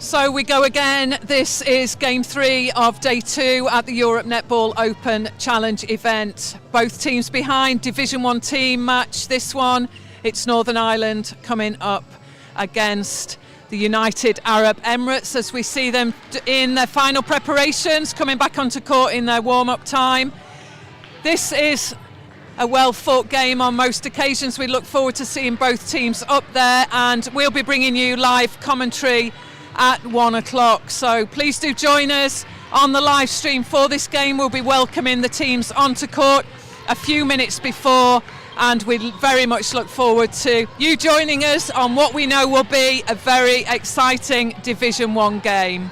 So we go again. This is game 3 of day 2 at the Europe Netball Open Challenge event. Both teams behind, Division 1 team match. This one, it's Northern Ireland coming up against the United Arab Emirates as we see them in their final preparations, coming back onto court in their warm-up time. This is a well-fought game on most occasions. We look forward to seeing both teams up there, and we'll be bringing you live commentary at 1 o'clock. So please do join us on the live stream for this game. We'll be welcoming the teams onto court a few minutes before, and we very much look forward to you joining us on what we know will be a very exciting Division 1 game.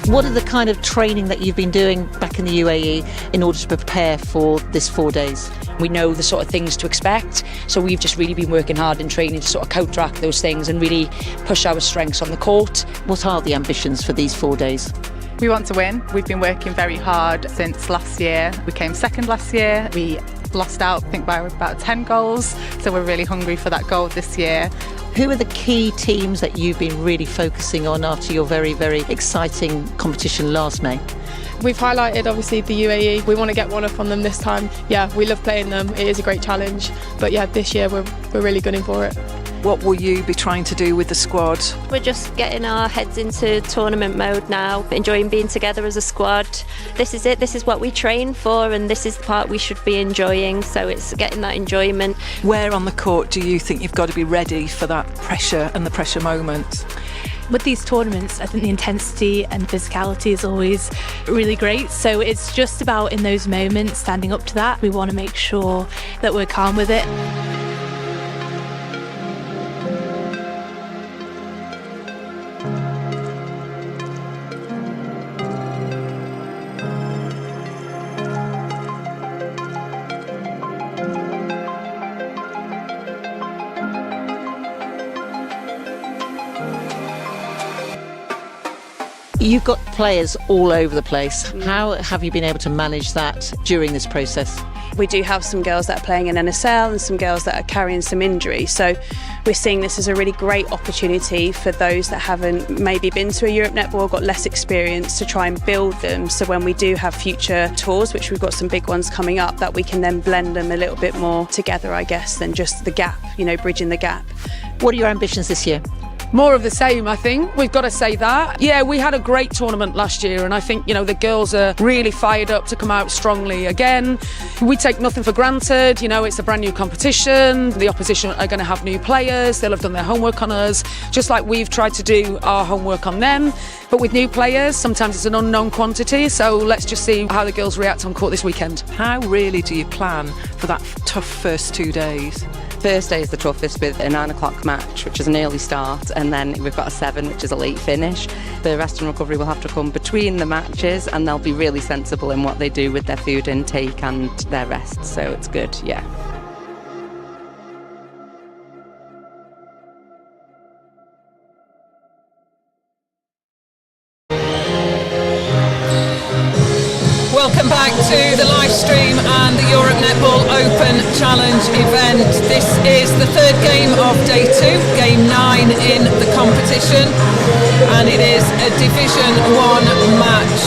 What are the kind of training that you've been doing back in the UAE in order to prepare for this 4 days? We know the sort of things to expect, so we've just really been working hard in training to sort of counteract those things and really push our strengths on the court. What are the ambitions for these 4 days? We want to win. We've been working very hard since last year. We came second last year. We lost out, I think, by about 10 goals, so we're really hungry for that goal this year. Who are the key teams that you've been really focusing on after your very, very exciting competition last May? We've highlighted obviously the UAE. We want to get one up on them this time. Yeah, we love playing them. It is a great challenge. But yeah, this year we're really gunning for it. What will you be trying to do with the squad? We're just getting our heads into tournament mode now, enjoying being together as a squad. This is it, this is what we train for, and this is the part we should be enjoying, so it's getting that enjoyment. Where on the court do you think you've got to be ready for that pressure and the pressure moments? With these tournaments, I think the intensity and physicality is always really great. So it's just about in those moments, standing up to that. We want to make sure that we're calm with it. You've got players all over the place. How have you been able to manage that during this process? We do have some girls that are playing in NSL and some girls that are carrying some injury. So we're seeing this as a really great opportunity for those that haven't maybe been to a Europe Netball, got less experience, to try and build them. So when we do have future tours, which we've got some big ones coming up, that we can then blend them a little bit more together, I guess, than just the gap, bridging the gap. What are your ambitions this year? More of the same, I think. We've got to say that. Yeah, we had a great tournament last year, and I think, the girls are really fired up to come out strongly again. We take nothing for granted. It's a brand new competition. The opposition are going to have new players. They'll have done their homework on us, just like we've tried to do our homework on them. But with new players, sometimes it's an unknown quantity, so let's just see how the girls react on court this weekend. How really do you plan for that tough first 2 days? First day is the toughest, with a 9 o'clock match, which is an early start, and then we've got a 7, which is a late finish. The rest and recovery will have to come between the matches, and they'll be really sensible in what they do with their food intake and their rest, so it's good, yeah. Welcome back to the live stream and the Europe Netball Open Challenge event. This is the third game of day 2, game 9 in the competition, and it is a Division 1 match.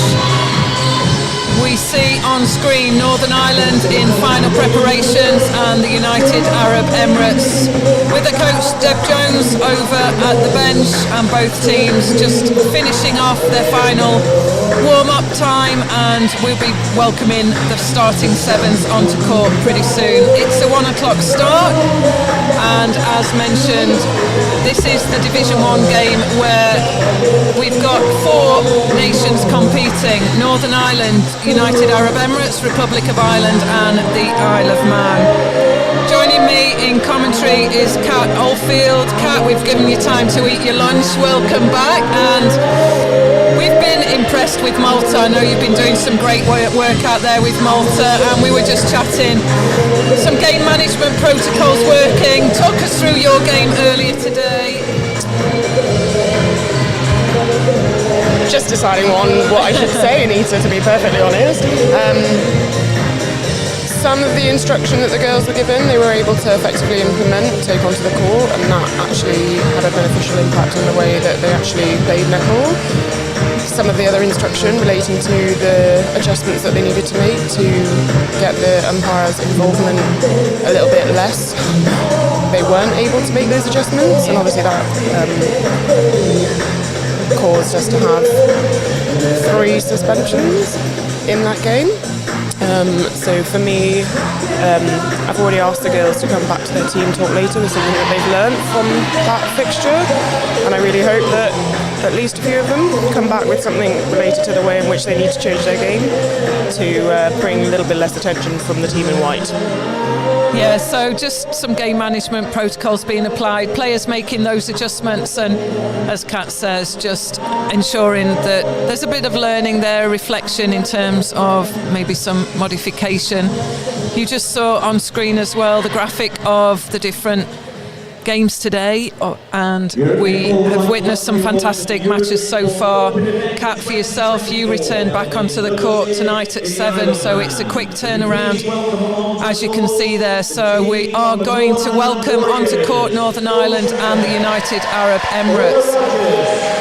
We see on screen Northern Ireland in final preparations and the United Arab Emirates with the coach Deb Jones over at the bench, and both teams just finishing off their final warm-up time, and we'll be welcoming the starting 7s onto court pretty soon. It's a 1 o'clock start, and as mentioned, this is the Division 1 game where we've got 4 nations competing: Northern Ireland, United Arab Emirates, Republic of Ireland and the Isle of Man. Joining me in commentary is Kat Oldfield. Kat, we've given you time to eat your lunch. Welcome back. And We've been impressed with Malta. I know you've been doing some great work out there with Malta, and we were just chatting. Some game management protocols working. Talk us through your game earlier today. Just deciding on what I should say, Anita, to be perfectly honest. Some of the instruction that the girls were given, they were able to effectively implement, take onto the court, and that actually had a beneficial impact on the way that they actually played netball. Some of the other instruction relating to the adjustments that they needed to make to get the umpires' involvement a little bit less. They weren't able to make those adjustments, and obviously that caused us to have 3 suspensions in that game. So for me, I've already asked the girls to come back to their team talk later with something that they've learned from that fixture, and I really hope that at least a few of them come back with something related to the way in which they need to change their game to bring a little bit less attention from the team in white. Yeah, so just some game management protocols being applied, players making those adjustments, and as Kat says, just ensuring that there's a bit of learning there, reflection in terms of maybe some modification. You just saw on screen as well the graphic of the different games today, and we have witnessed some fantastic matches so far. Kat, for yourself, you return back onto the court tonight at 7, so it's a quick turnaround, as you can see there. So we are going to welcome onto court Northern Ireland and the United Arab Emirates.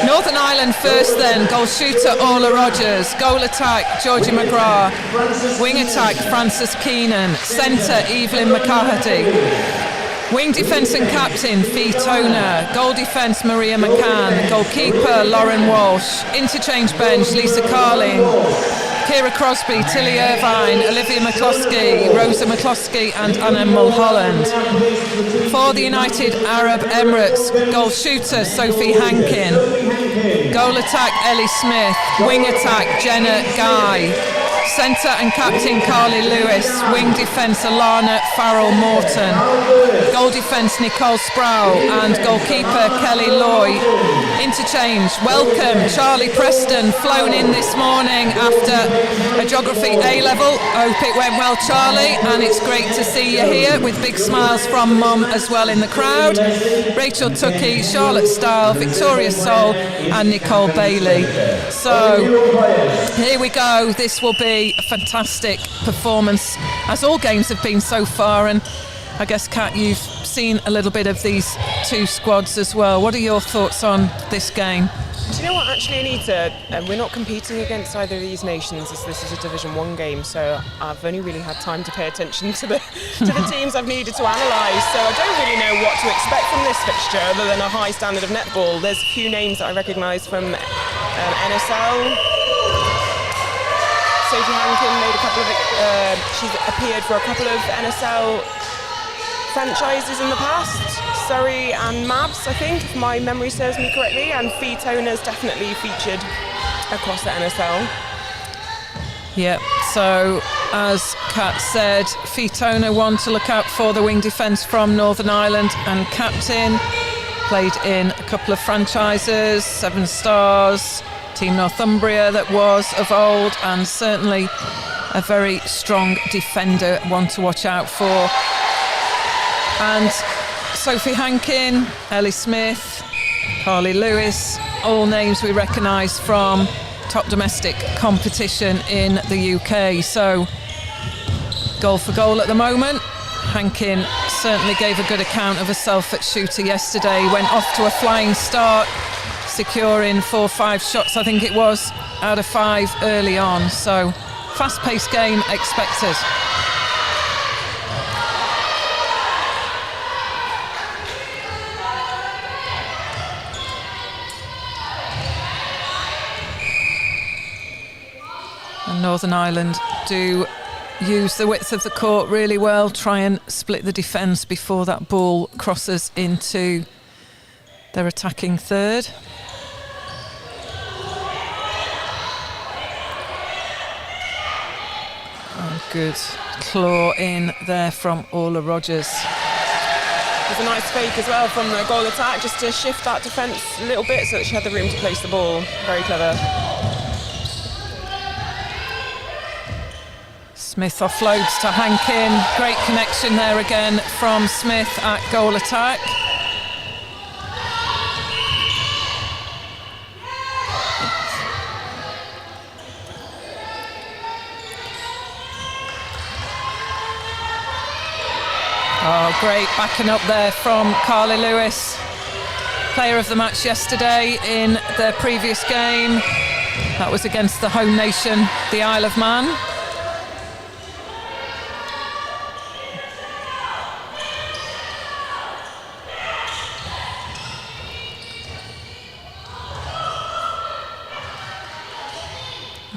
Northern Ireland first then, goal shooter Orla Rogers, goal attack Georgie McGrath, wing attack Frances Keenan, centre Evelyn McCarthy. Wing defence and captain, Fee Toner. Goal defence, Maria McCann. Goalkeeper, Lauren Walsh. Interchange bench, Lisa Carling. Ciara Crosby, Tilly Irvine, Olivia McCloskey, Rosa McCloskey and Anna Mulholland. For the United Arab Emirates, goal shooter, Sophie Hankin. Goal attack, Ellie Smith. Wing attack, Jenna Guy. Centre and captain Carly Lewis, wing defence Alana Farrell Morton, goal defence Nicole Sproul and goalkeeper Kelly Loy. Interchange, welcome Charlie Preston, flown in this morning after a geography A-level. Hope it went well, Charlie, and it's great to see you here with big smiles from Mum as well in the crowd. Rachel Tuckey, Charlotte Style, Victoria Soul and Nicole Bailey. So here we go, this will be a fantastic performance, as all games have been so far. And I guess, Kat, you've seen a little bit of these 2 squads as well. What are your thoughts on this game? Do you know what, actually, Anita, we're not competing against either of these nations, as this is a Division 1 game, so I've only really had time to pay attention to the teams I've needed to analyse, so I don't really know what to expect from this fixture other than a high standard of netball. There's a few names that I recognise from NSL. Sophie Hankin made a couple of, she's appeared for a couple of NSL franchises in the past, Surrey and Mavs, I think, if my memory serves me correctly, and Fee Toner's definitely featured across the NSL. Yep, so as Kat said, Fee Toner, one to look out for, the wing defence from Northern Ireland, and captain, played in a couple of franchises, 7 Stars, Team Northumbria that was of old, and certainly a very strong defender, one to watch out for. And Sophie Hankin, Ellie Smith, Carly Lewis, all names we recognise from top domestic competition in the UK. So goal for goal at the moment. Hankin certainly gave a good account of herself at shooter yesterday, went off to a flying start, securing 4 or 5 shots, I think it was, out of 5 early on. So fast-paced game expected. And Northern Ireland do use the width of the court really well, try and split the defence before that ball crosses into their attacking third. Good claw in there from Orla Rogers. There's a nice fake as well from the goal attack, just to shift that defence a little bit so that she had the room to place the ball. Very clever. Smith offloads to Hankin. Great connection there again from Smith at goal attack. Oh, great backing up there from Carly Lewis. Player of the match yesterday in their previous game. That was against the home nation, the Isle of Man.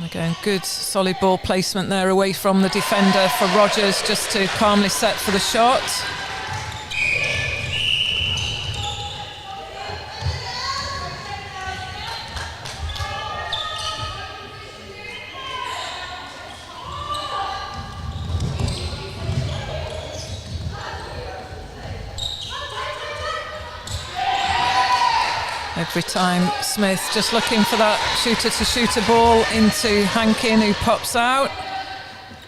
Again, good solid ball placement there away from the defender for Rogers, just to calmly set for the shot. Every time Smith just looking for that shooter-to-shooter ball into Hankin, who pops out.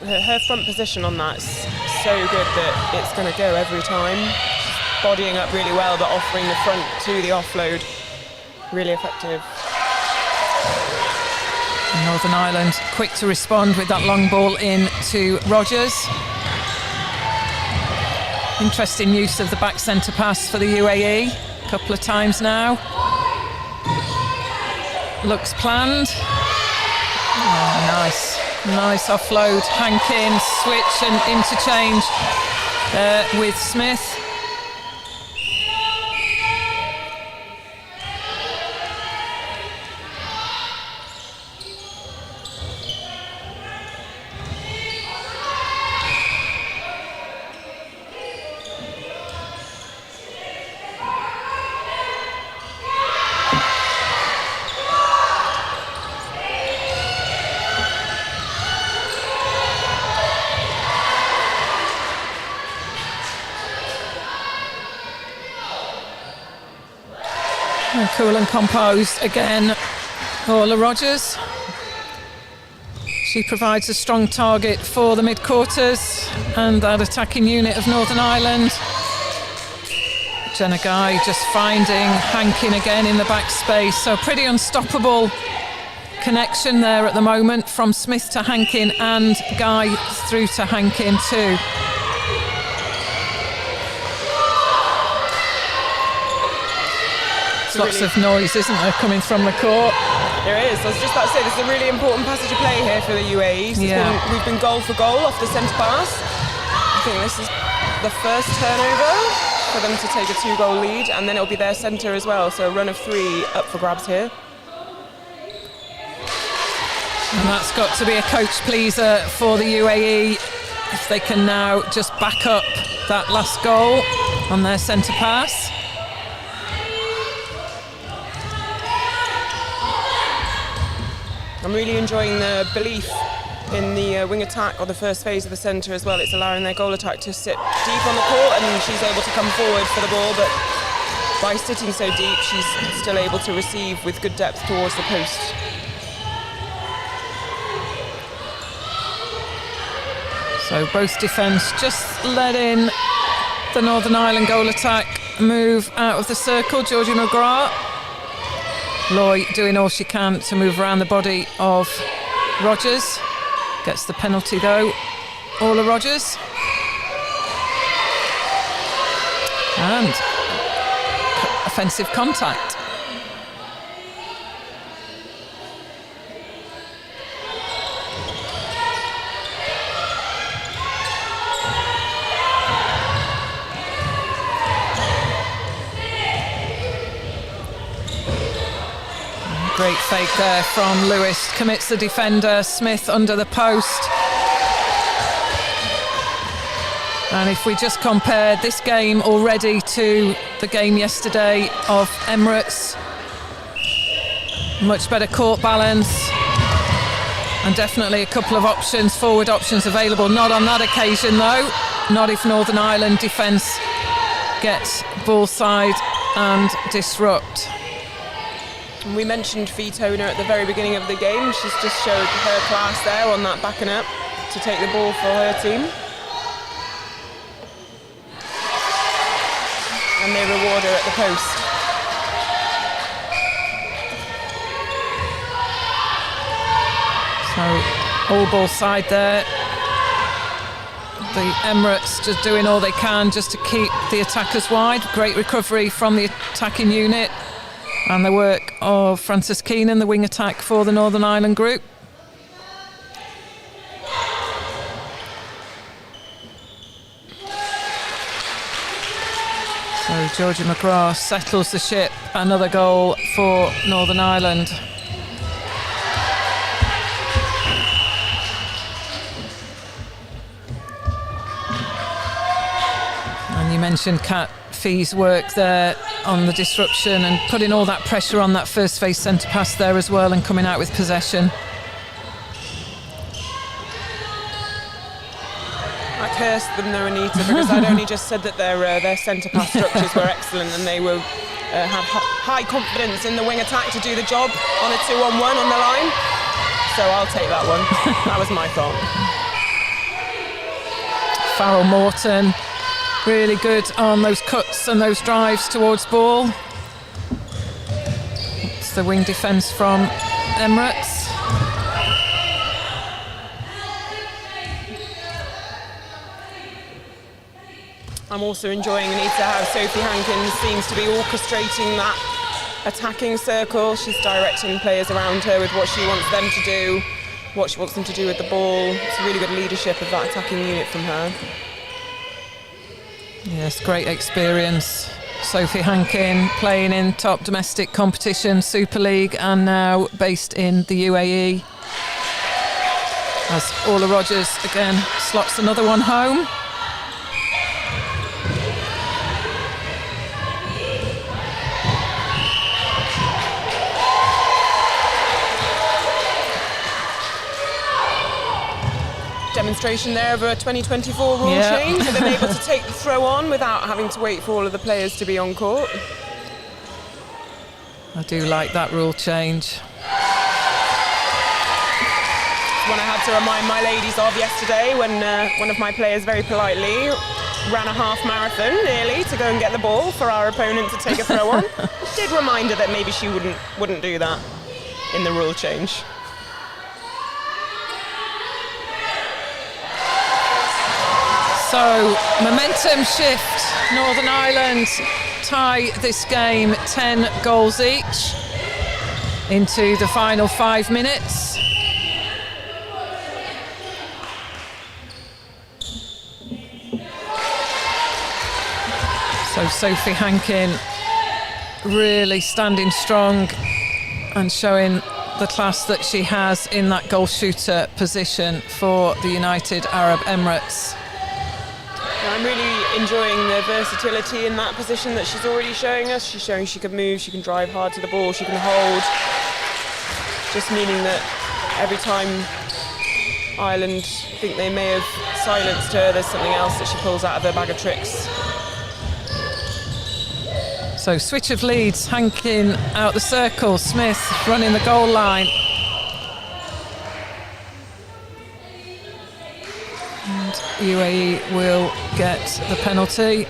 Her front position on that's so good that it's going to go every time. She's bodying up really well, but offering the front to the offload. Really effective. Northern Ireland quick to respond with that long ball in to Rogers. Interesting use of the back centre pass for the UAE. A couple of times now. Looks planned. Oh, nice offload. Hankin, switch and interchange with Smith. Cool and composed again, Orla Rogers. She provides a strong target for the mid-quarters and that attacking unit of Northern Ireland. Jenna Guy just finding Hankin again in the back space, so pretty unstoppable connection there at the moment from Smith to Hankin and Guy through to Hankin too. Lots of noise, isn't there, coming from the court? There is. I was just about to say, this is a really important passage of play here for the UAE. So we've been goal for goal off the centre pass. I think this is the first turnover for them to take a 2-goal lead, and then it'll be their centre as well. So a run of 3 up for grabs here. And that's got to be a coach pleaser for the UAE if they can now just back up that last goal on their centre pass. I'm really enjoying the belief in the wing attack or the first phase of the centre as well. It's allowing their goal attack to sit deep on the court, and she's able to come forward for the ball, but by sitting so deep, she's still able to receive with good depth towards the post. So both defence just letting the Northern Ireland goal attack move out of the circle. Georgie McGrath. Loy doing all she can to move around the body of Rogers. Gets the penalty though, Orla Rogers. And offensive contact. Great fake there from Lewis, commits the defender, Smith under the post. And if we just compare this game already to the game yesterday of Emirates, much better court balance and definitely a couple of options, forward options available. Not on that occasion though, not if Northern Ireland defence gets ball side and disrupt. We mentioned Fee Toner at the very beginning of the game. She's just showed her class there on that backing up. to take the ball for her team. And they reward her at the post. So, all ball side there. The Emirates just doing all they can just to keep the attackers wide. Great recovery from the attacking unit and the work of Frances Keenan, the wing attack for the Northern Ireland group. So Georgia McGrath settles the ship. Another goal for Northern Ireland. And you mentioned Kat Fee's work there on the disruption and putting all that pressure on that first phase centre pass there as well and coming out with possession. I cursed them though, Anita, because I'd only just said that their centre pass structures were excellent and they were had high confidence in the wing attack to do the job on a 2-on-1 on the line. So I'll take that one. That was my thought. Farrell Morton, really good on those cuts and those drives towards ball. It's the wing defence from Emirates. I'm also enjoying, Anita, how Sophie Hankins seems to be orchestrating that attacking circle. She's directing players around her with what she wants them to do, what she wants them to do with the ball. It's a really good leadership of that attacking unit from her. Yes, great experience. Sophie Hankin playing in top domestic competition, Super League, and now based in the UAE. As Orla Rogers again slots another one home. Demonstration there of a 2024 rule change, and they're able to take the throw on without having to wait for all of the players to be on court. I do like that rule change. One I had to remind my ladies of yesterday when one of my players very politely ran a half marathon nearly to go and get the ball for our opponent to take a throw on. Did remind her that maybe she wouldn't do that in the rule change. So, momentum shift. Northern Ireland tie this game 10 goals each into the final 5 minutes. So Sophie Hankin really standing strong and showing the class that she has in that goal shooter position for the United Arab Emirates. I'm really enjoying the versatility in that position that she's already showing us. She's showing she can move, she can drive hard to the ball, she can hold. Just meaning that every time Ireland think they may have silenced her, there's something else that she pulls out of her bag of tricks. So switch of leads, Hankin out the circle, Smith running the goal line. And UAE will get the penalty.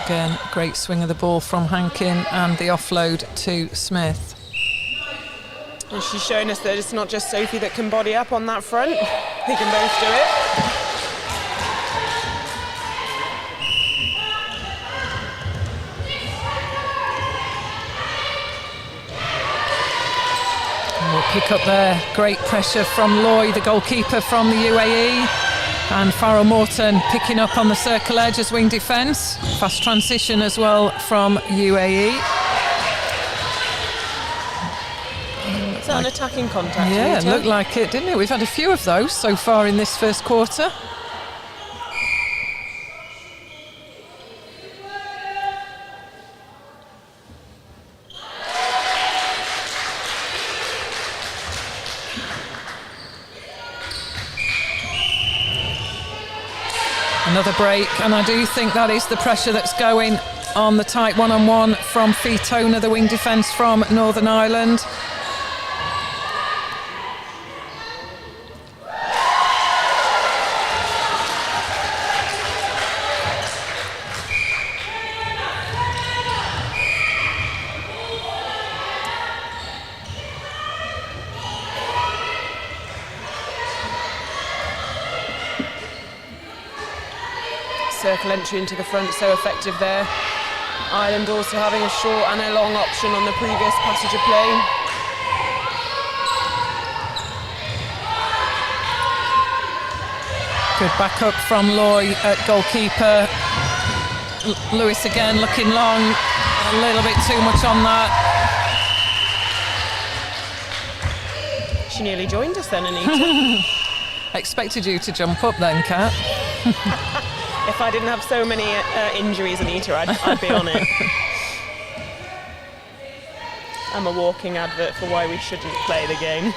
Again, great swing of the ball from Hankin and the offload to Smith. And she's showing us that it's not just Sophie that can body up on that front. They can both do it. Pick up there, great pressure from Loy, the goalkeeper from the UAE, and Farrell Morton picking up on the circle edge as wing defence. Fast transition as well from UAE. Is that an attacking contact? Yeah, it looked like it, didn't it? We've had a few of those so far in this first quarter. Another break, and I do think that is the pressure that's going on the tight one-on-one from Fitona, the wing defence from Northern Ireland. circle entry into the front, so effective there. Ireland also having a short and a long option on the previous passage of play. Good backup from Loy at goalkeeper. Lewis again looking long, a little bit too much on that. She nearly joined us then, Anita. Expected you to jump up then, Kat. If I didn't have so many injuries, Anita, I'd be on it. I'm a walking advert for why we shouldn't play the game.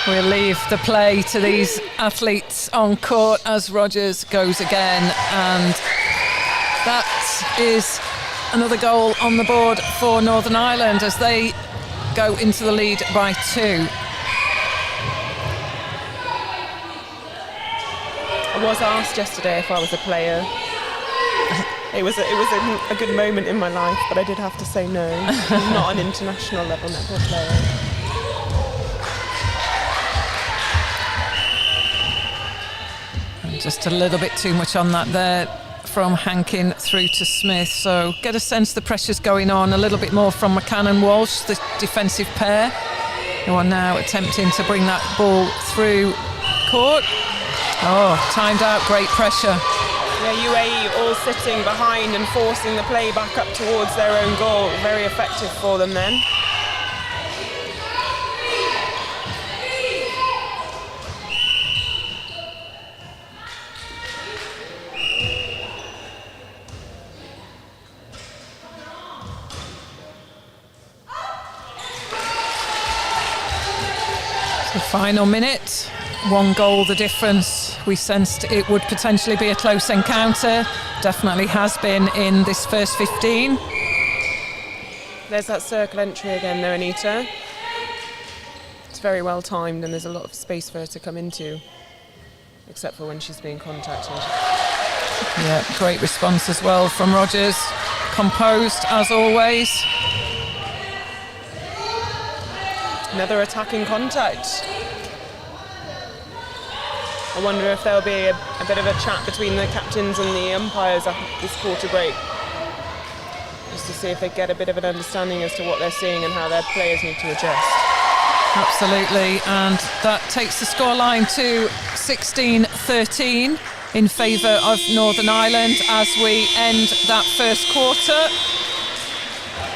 We'll leave the play to these athletes on court as Rogers goes again, and that is another goal on the board for Northern Ireland as they go into the lead by 2. I was asked yesterday if I was a player. It was a good moment in my life, but I did have to say no. I'm not an international level netball player. And just a little bit too much on that there from Hankin through to Smith. So get a sense the pressure's going on a little bit more from McCann and Walsh, the defensive pair, who are now attempting to bring that ball through court. Oh, timed out, great pressure. Yeah, UAE all sitting behind and forcing the play back up towards their own goal. Very effective for them then. The final minute, 1 goal the difference. We sensed it would potentially be a close encounter. Definitely has been in this first 15. There's that circle entry again though, Anita. It's very well timed and there's a lot of space for her to come into, except for when she's being contacted. Yeah, great response as well from Rogers. Composed as always. Another attacking contact. I wonder if there'll be a bit of a chat between the captains and the umpires after this quarter break, just to see if they get a bit of an understanding as to what they're seeing and how their players need to adjust. Absolutely, and that takes the scoreline to 16-13 in favour of Northern Ireland as we end that first quarter.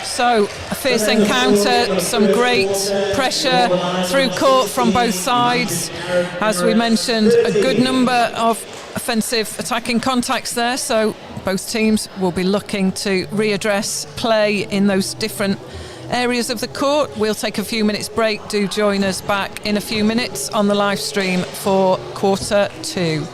So a fierce encounter, some great pressure through court from both sides. As we mentioned, a good number of offensive attacking contacts there, so both teams will be looking to readdress play in those different areas of the court. We'll take a few minutes break. Do join us back in a few minutes on the live stream for quarter 2.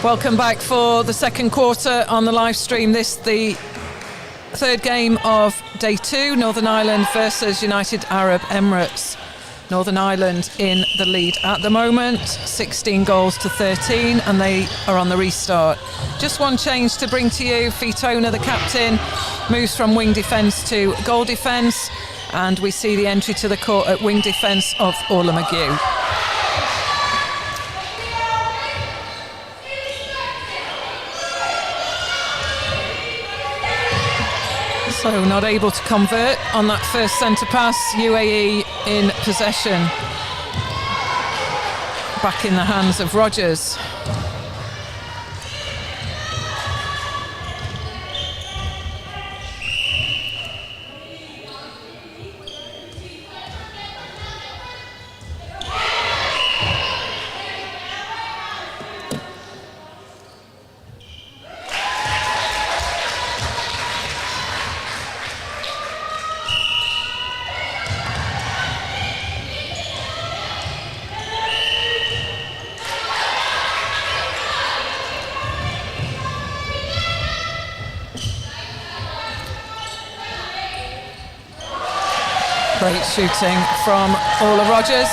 Welcome back for the second quarter on the live stream. This the third game of day 2, Northern Ireland versus United Arab Emirates. Northern Ireland in the lead at the moment, 16 goals to 13, and they are on the restart. Just one change to bring to you. Fitona, the captain, moves from wing defence to goal defence, and we see the entry to the court at wing defence of Orla McGee. So not able to convert on that first centre pass. UAE in possession. Back in the hands of Rogers. Great shooting from Orla Rogers.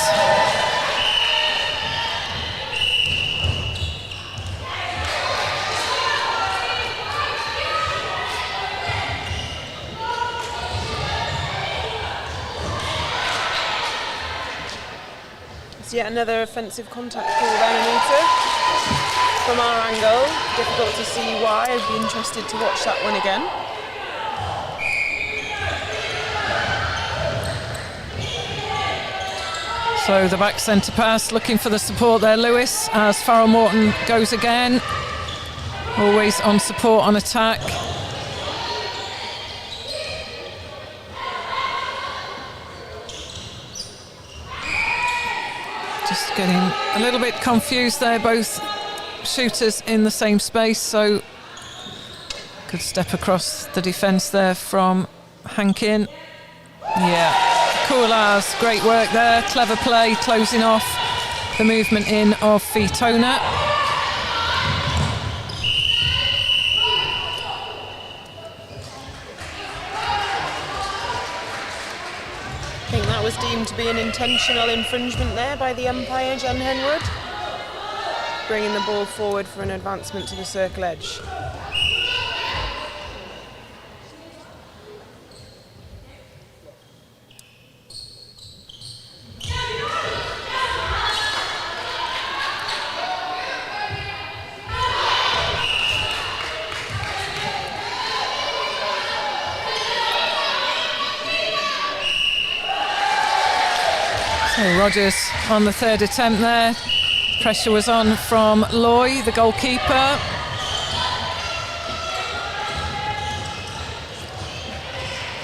It's yet another offensive contact call then, Anita. From our angle, difficult to see why. I'd be interested to watch that one again. So the back centre pass, looking for the support there, Lewis, as Farrell Morton goes again. Always on support on attack. Just getting a little bit confused there, both shooters in the same space, so could step across the defence there from Hankin. Yeah. Cool as, great work there, clever play, closing off the movement in of Fitona. I think that was deemed to be an intentional infringement there by the umpire, John Henwood. Bringing the ball forward for an advancement to the circle edge. So Rogers on the third attempt there. Pressure was on from Loy, the goalkeeper.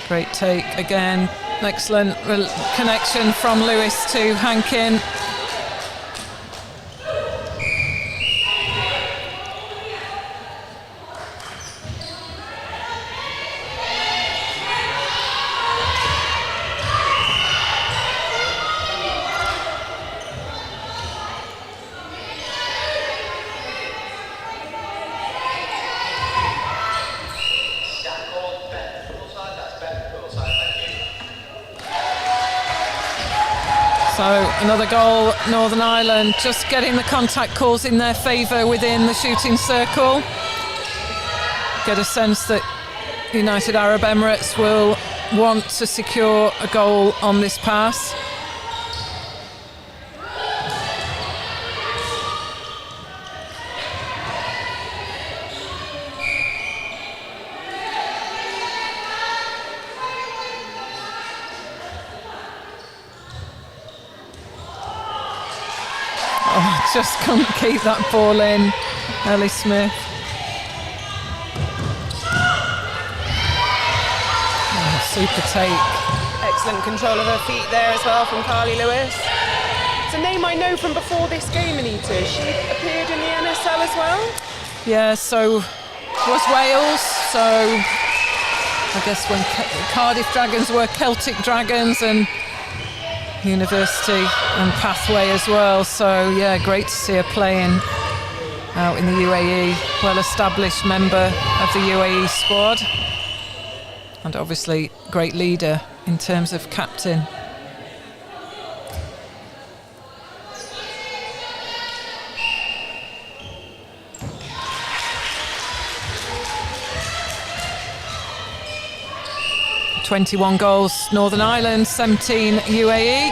Great take again. Excellent connection from Lewis to Hankin. So another goal, Northern Ireland just getting the contact calls in their favour within the shooting circle. Get a sense that United Arab Emirates will want to secure a goal on this pass. Just couldn't keep that ball in, Ellie Smith. Oh, super take. Excellent control of her feet there as well from Carly Lewis. It's a name I know from before this game, Anita. She appeared in the NSL as well. Yeah, so was Wales, so I guess when Cardiff Dragons were Celtic Dragons, and University and Pathway as well, so yeah, great to see her playing out in the UAE, well-established member of the UAE squad, and obviously great leader in terms of captain. ...21 goals Northern Ireland, 17 UAE.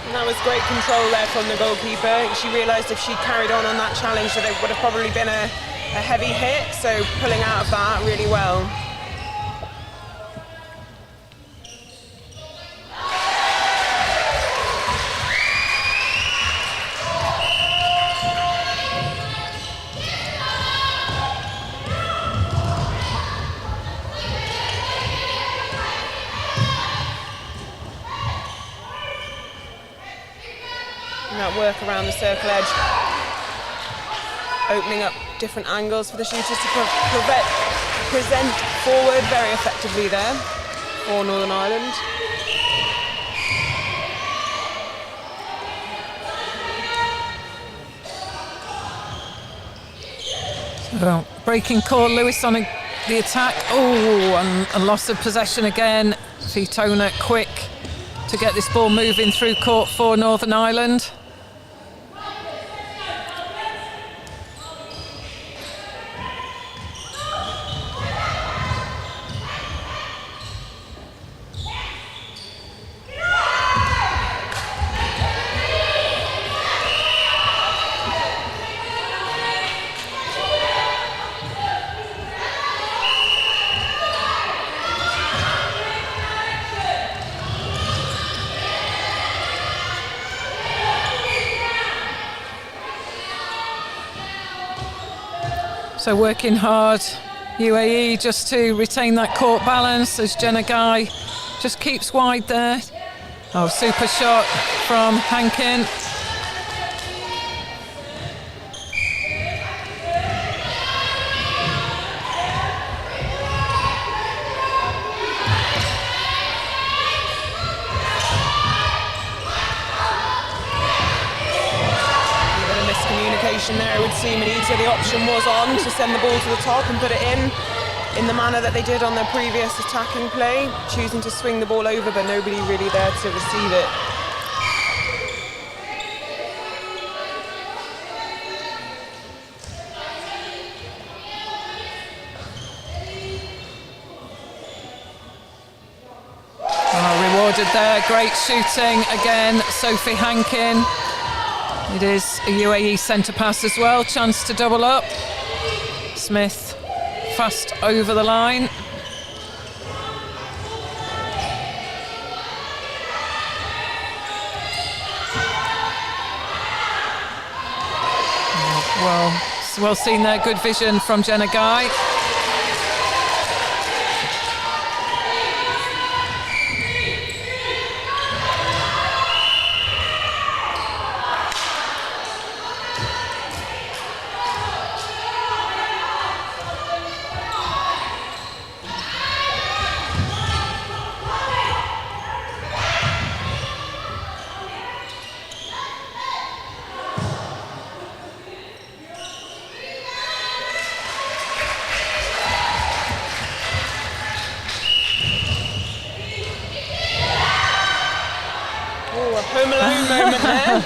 And that was great control there from the goalkeeper. She realised if she carried on that challenge that it would have probably been a heavy hit, so pulling out of that really well. That work around the circle edge, opening up different angles for the shooters to present forward very effectively there for Northern Ireland. So, breaking call, Lewis on the attack. Oh, and a loss of possession again. Fitona quick to get this ball moving through court for Northern Ireland. So working hard, UAE, just to retain that court balance as Jenna Guy just keeps wide there. Oh, super shot from Hankin. There, it would seem, Anita. The option was on to send the ball to the top and put it in the manner that they did on their previous attacking play, choosing to swing the ball over, but nobody really there to receive it. Rewarded there, great shooting again, Sophie Hankin. It is a UAE centre pass as well, chance to double up. Smith fast over the line. Well seen there, good vision from Jenna Guy. Home alone moment there.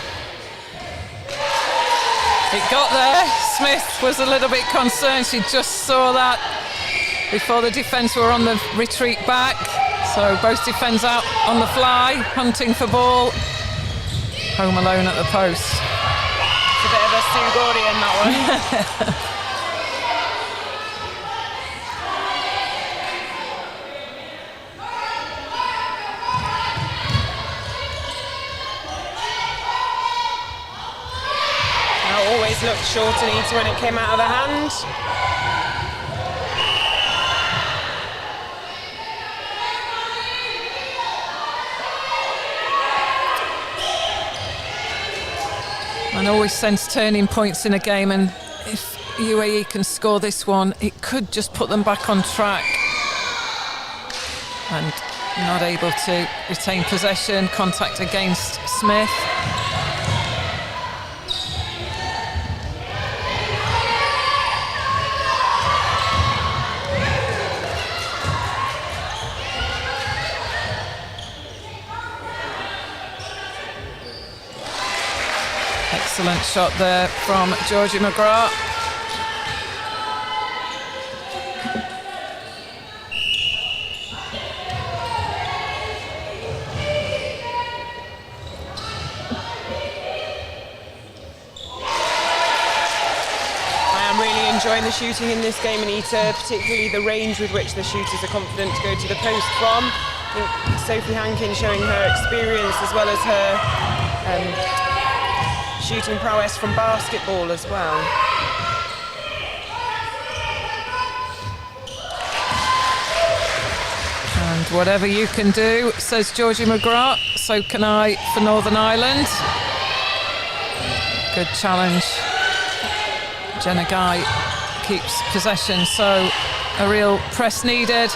It got there. Smith was a little bit concerned. She just saw that before the defence were on the retreat back. So both defence out on the fly, hunting for ball. Home alone at the post. It's a bit of a Sue Gordian, that one. Always looked short, Anita, when it came out of the hand. And always sense turning points in a game, and if UAE can score this one, it could just put them back on track. And not able to retain possession, contact against Smith. Excellent shot there from Georgie McGrath. Enjoying the shooting in this game, Anita, particularly the range with which the shooters are confident to go to the post from. I think Sophie Hankin showing her experience as well as her shooting prowess from basketball as well. And whatever you can do, says Georgie McGrath, so can I for Northern Ireland. Good challenge. Jenna Guy keeps possession, so a real press needed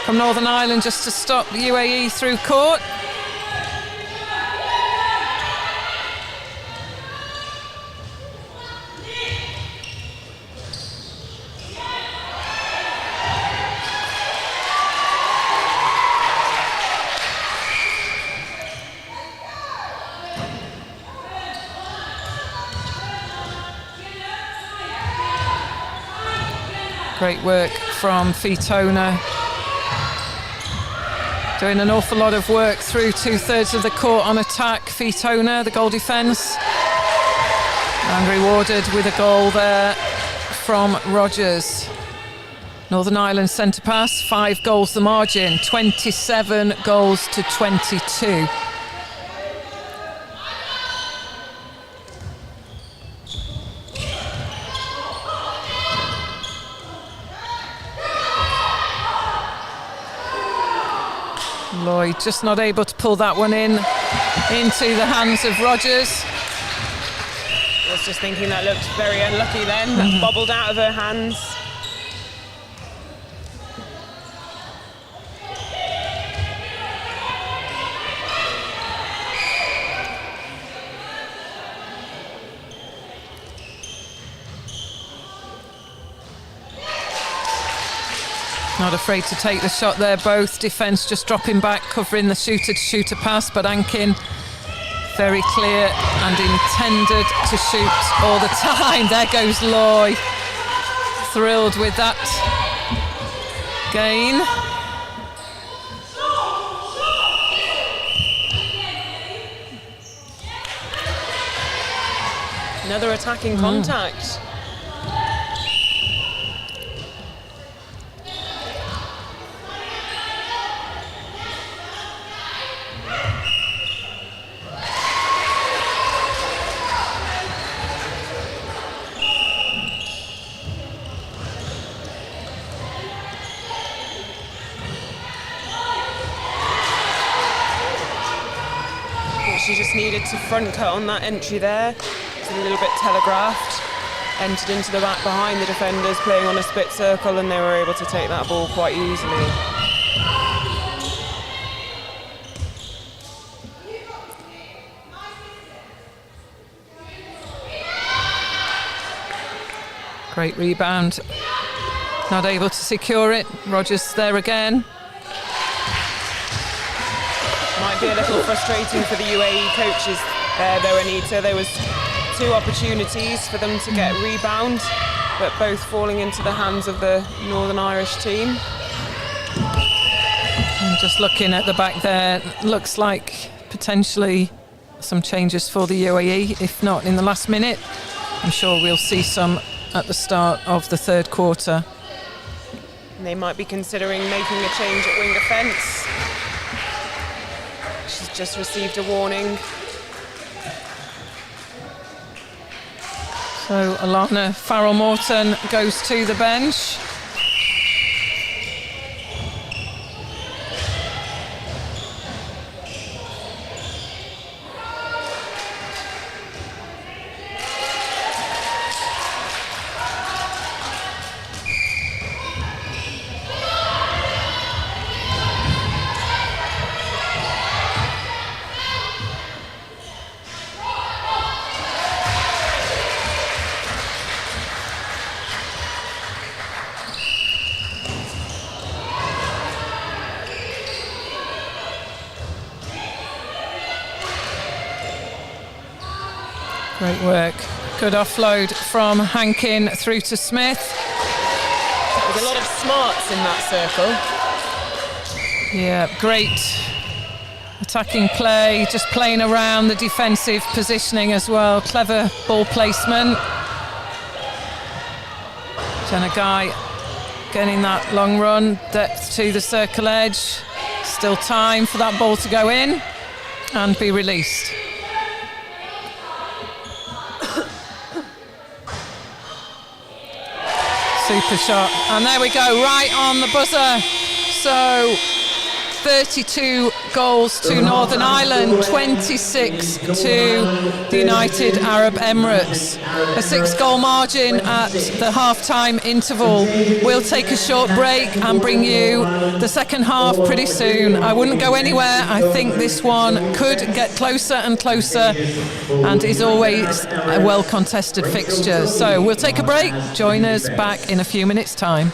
from Northern Ireland just to stop the UAE through court. Great work from Fitona. Doing an awful lot of work through 2/3 of the court on attack. Fitona, the goal defence. And rewarded with a goal there from Rogers. Northern Ireland centre pass, 5 goals the margin, 27 goals to 22. Lloyd just not able to pull that one in into the hands of Rogers. I was just thinking that looked very unlucky then. That bobbled out of her hands. Not afraid to take the shot there, both. Defence just dropping back, covering the shooter-to-shooter pass, but Ankin very clear and intended to shoot all the time. There goes Loy. Thrilled with that gain. Another attacking contact. She just needed to front cut on that entry there. It's a little bit telegraphed. Entered into the back behind the defenders, playing on a split circle, and they were able to take that ball quite easily. Great rebound. Not able to secure it. Rogers there again. Might be a little frustrating for the UAE coaches there, though, Anita. There was 2 opportunities for them to get rebound, but both falling into the hands of the Northern Irish team. And just looking at the back there, looks like potentially some changes for the UAE, if not in the last minute. I'm sure we'll see some at the start of the 3rd quarter. And they might be considering making a change at wing defence. She's just received a warning. So Alana Farrell-Morton goes to the bench. Great work. Good offload from Hankin through to Smith. There's a lot of smarts in that circle. Yeah, great attacking play, just playing around the defensive positioning as well. Clever ball placement. Jenna Guy getting that long run, depth to the circle edge. Still time for that ball to go in and be released. Super shot. And there we go, right on the buzzer. So 32 goals to Northern Ireland, 26 to the United Arab Emirates. A 6-goal margin at the half-time interval. We'll take a short break and bring you the second half pretty soon. I wouldn't go anywhere. I think this one could get closer and closer and is always a well-contested fixture. So we'll take a break. Join us back in a few minutes' time.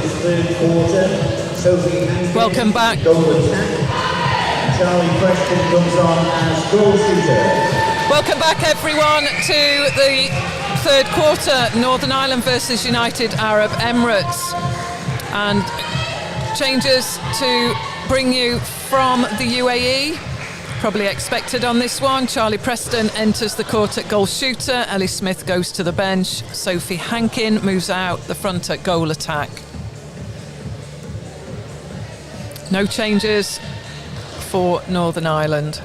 this third quarter. Sophie Hankins, welcome back. goal attack. Charlie Preston comes on as goal shooter. Welcome back, everyone, to the third quarter, Northern Ireland versus United Arab Emirates. And changes to bring you from the UAE. Probably expected on this one. Charlie Preston enters the court at goal shooter. Ellie Smith goes to the bench. Sophie Hankin moves out the front at goal attack. No changes for Northern Ireland.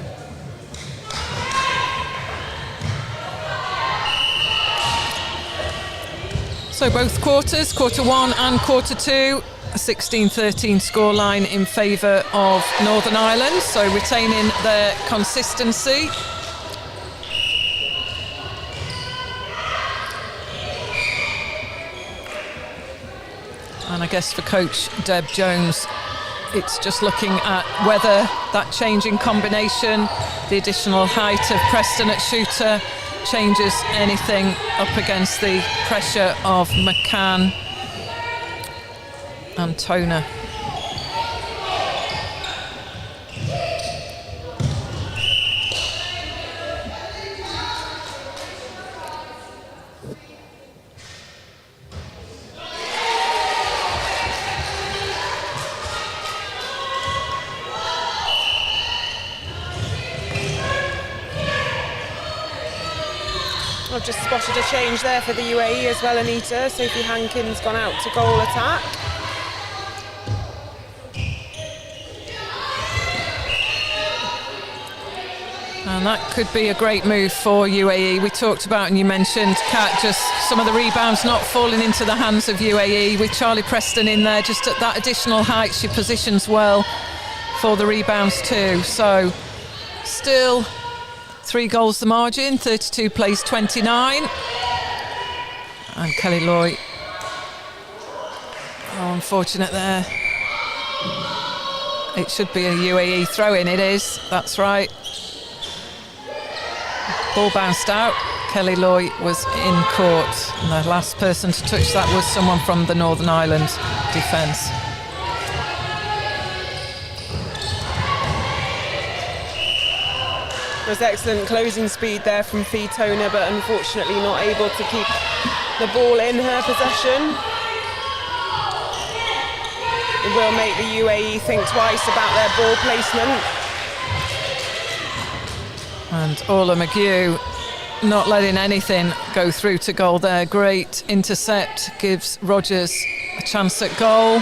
So both quarters, quarter one and quarter two, a 16-13 scoreline in favour of Northern Ireland, so retaining their consistency. And I guess for coach Deb Jones, it's just looking at whether that change in combination, the additional height of Preston at shooter, changes anything up against the pressure of McCann and Toner. I've just spotted a change there for the UAE as well, Anita. Sophie Hankin's gone out to goal attack. And that could be a great move for UAE. We talked about, and you mentioned, Kat, just some of the rebounds not falling into the hands of UAE. With Charlie Preston in there, just at that additional height, she positions well for the rebounds too. So still 3 goals the margin, 32 plays 29. And Kelly Loy, oh, unfortunate there. It should be a UAE throw-in, it is, that's right. Ball bounced out, Kelly Loy was in court. And the last person to touch that was someone from the Northern Ireland defence. There's excellent closing speed there from Fee Toner, but unfortunately not able to keep the ball in her possession. It will make the UAE think twice about their ball placement. And Orla McGew not letting anything go through to goal there. Great intercept, gives Rogers a chance at goal.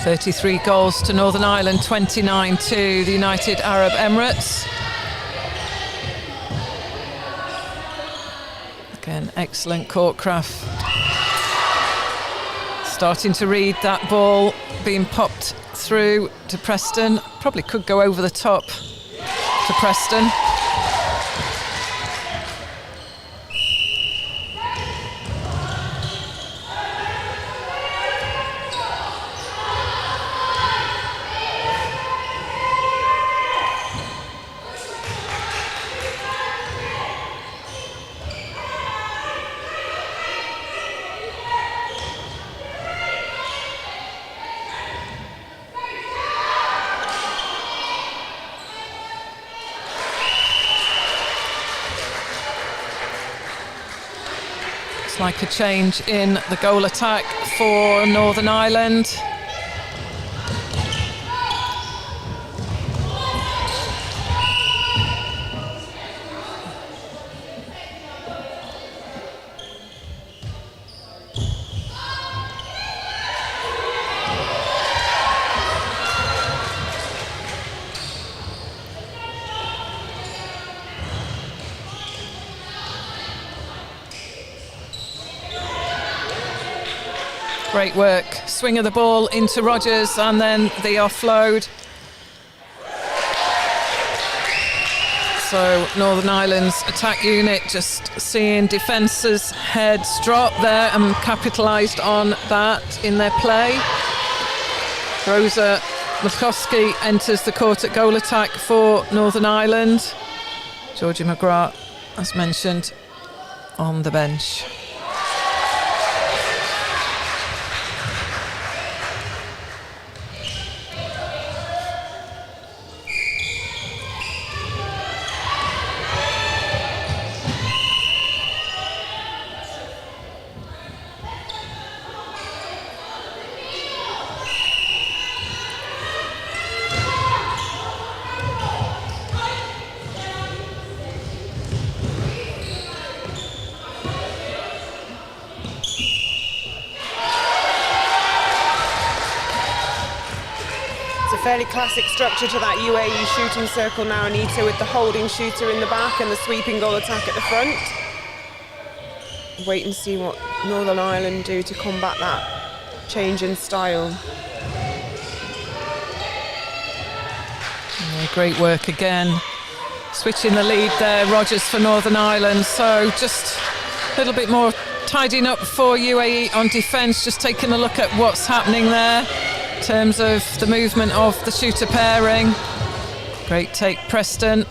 $33 goals to Northern Ireland, 29 to the United Arab Emirates. Again, excellent court craft. Starting to read that ball being popped through to Preston. Probably could go over the top to Preston. Like a change in the goal attack for Northern Ireland. Great work. Swing of the ball into Rogers and then the offload. So Northern Ireland's attack unit just seeing defences' heads drop there and capitalised on that in their play. Rosa Muskowski enters the court at goal attack for Northern Ireland. Georgie McGrath, as mentioned, on the bench. Fairly classic structure to that UAE shooting circle now, Anita, with the holding shooter in the back and the sweeping goal attack at the front. Wait and see what Northern Ireland do to combat that change in style. Yeah, great work again. Switching the lead there, Rogers for Northern Ireland. So just a little bit more tidying up for UAE on defence, just taking a look at what's happening there. In terms of the movement of the shooter pairing. Great take, Preston. I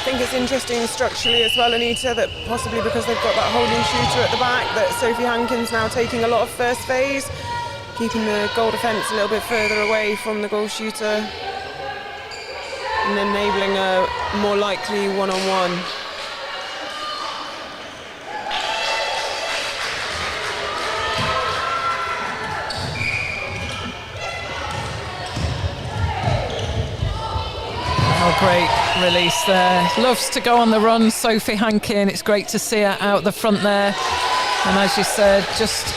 think it's interesting structurally as well, Anita, that possibly because they've got that holding shooter at the back, that Sophie Hankins now taking a lot of first phase, keeping the goal defence a little bit further away from the goal shooter and enabling a more likely one-on-one. Oh, great release there. Loves to go on the run, Sophie Hankin. It's great to see her out the front there. And as you said, just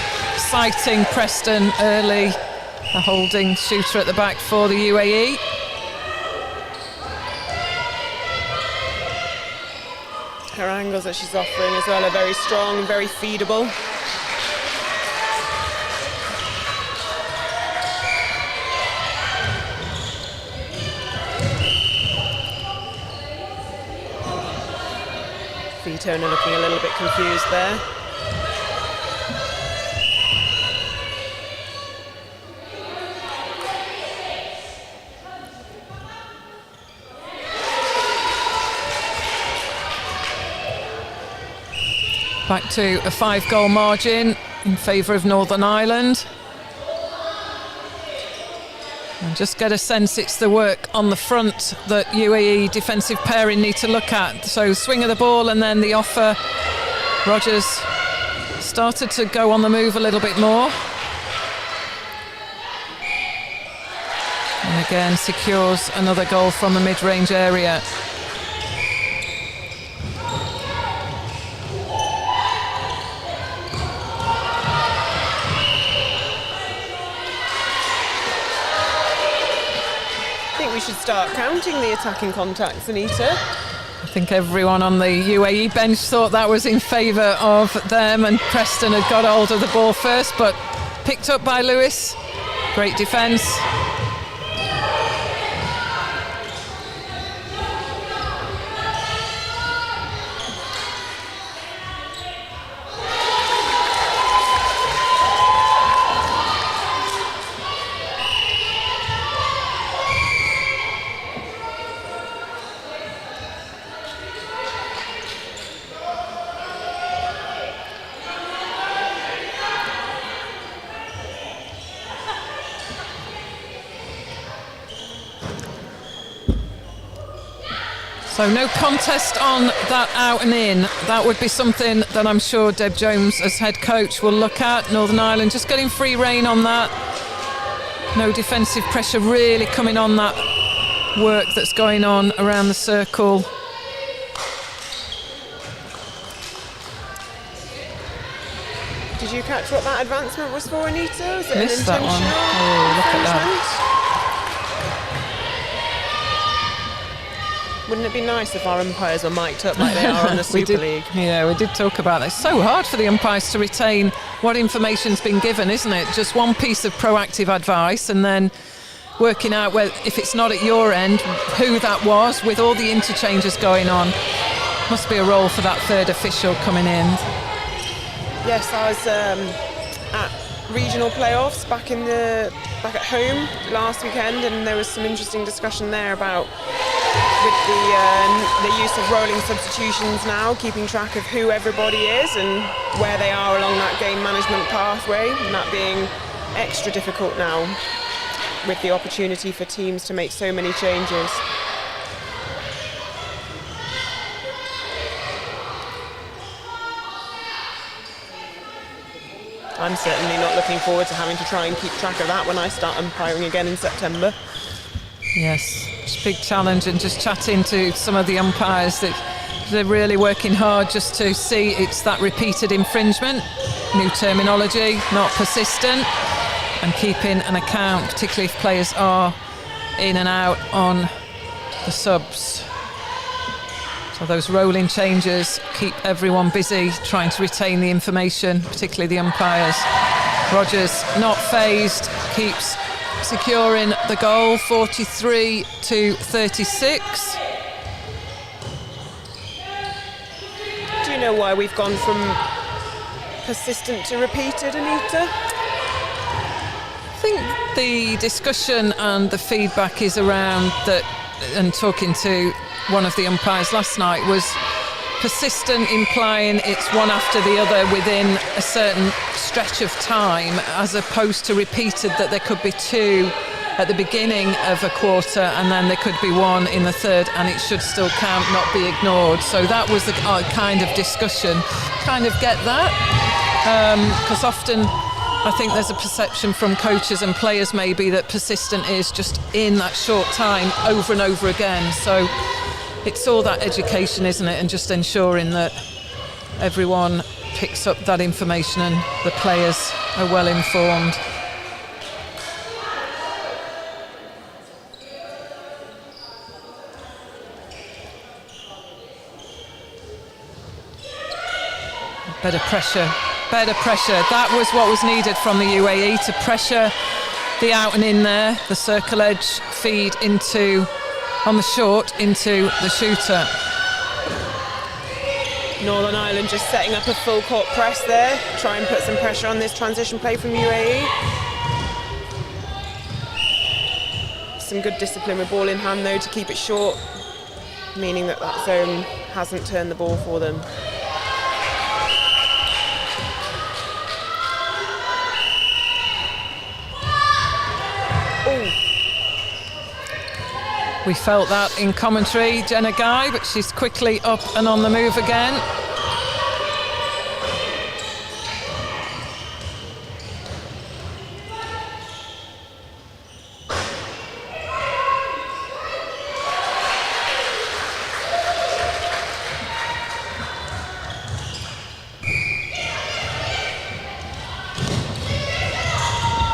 sighting Preston early, the holding shooter at the back for the UAE. Her angles that she's offering as well are very strong, very feedable. Turner looking a little bit confused there. Back to a 5-goal margin in favour of Northern Ireland. And just get a sense it's the work on the front that UAE defensive pairing need to look at. So swing of the ball and then the offer. Rogers started to go on the move a little bit more. And again secures another goal from the mid-range area. We should start counting the attacking contacts, Anita. I think everyone on the UAE bench thought that was in favour of them, and Preston had got hold of the ball first, but picked up by Lewis. Great defence. So no contest on that out and in. That would be something that I'm sure Deb Jones as head coach will look at. Northern Ireland just getting free rein on that. No defensive pressure really coming on that work that's going on around the circle. Did you catch what that advancement was for, Anita? Was it Missed an intentional that one. Oh, look at that. Wouldn't it be nice if our umpires were mic'd up like they are on the Super League? Yeah, we did talk about that. It's so hard for the umpires to retain what information's been given, isn't it? Just one piece of proactive advice and then working out where, if it's not at your end, who that was with all the interchanges going on. Must be a role for that third official coming in. Yes, I was at regional playoffs back at home last weekend, and there was some interesting discussion there about with the use of rolling substitutions now, keeping track of who everybody is and where they are along that game management pathway, and that being extra difficult now with the opportunity for teams to make so many changes. I'm certainly not looking forward to having to try and keep track of that when I start umpiring again in September. Yes, it's a big challenge, and just chatting to some of the umpires, that they're really working hard just to see it's that repeated infringement, new terminology, not persistent, and keeping an account, particularly if players are in and out on the subs. So those rolling changes keep everyone busy trying to retain the information, particularly the umpires. Rogers not phased, keeps securing the goal, 43-36. Do you know why we've gone from persistent to repeated, Anita? I think the discussion and the feedback is around that, and talking to one of the umpires last night, was persistent, implying it's one after the other within a certain stretch of time, as opposed to repeated, that there could be two at the beginning of a quarter and then there could be one in the third, and it should still count, not be ignored. So that was the kind of discussion. Kind of get that, because often I think there's a perception from coaches and players maybe that persistent is just in that short time over and over again. So it's all that education, isn't it, and just ensuring that everyone picks up that information and the players are well informed. Better pressure. That was what was needed from the UAE, to pressure the out and in there, the circle edge feed into, on the short, into the shooter. Northern Ireland just setting up a full court press there, try and put some pressure on this transition play from UAE. Some good discipline with ball in hand though to keep it short, meaning that zone hasn't turned the ball for them. We felt that in commentary, Jenna Guy, but she's quickly up and on the move again.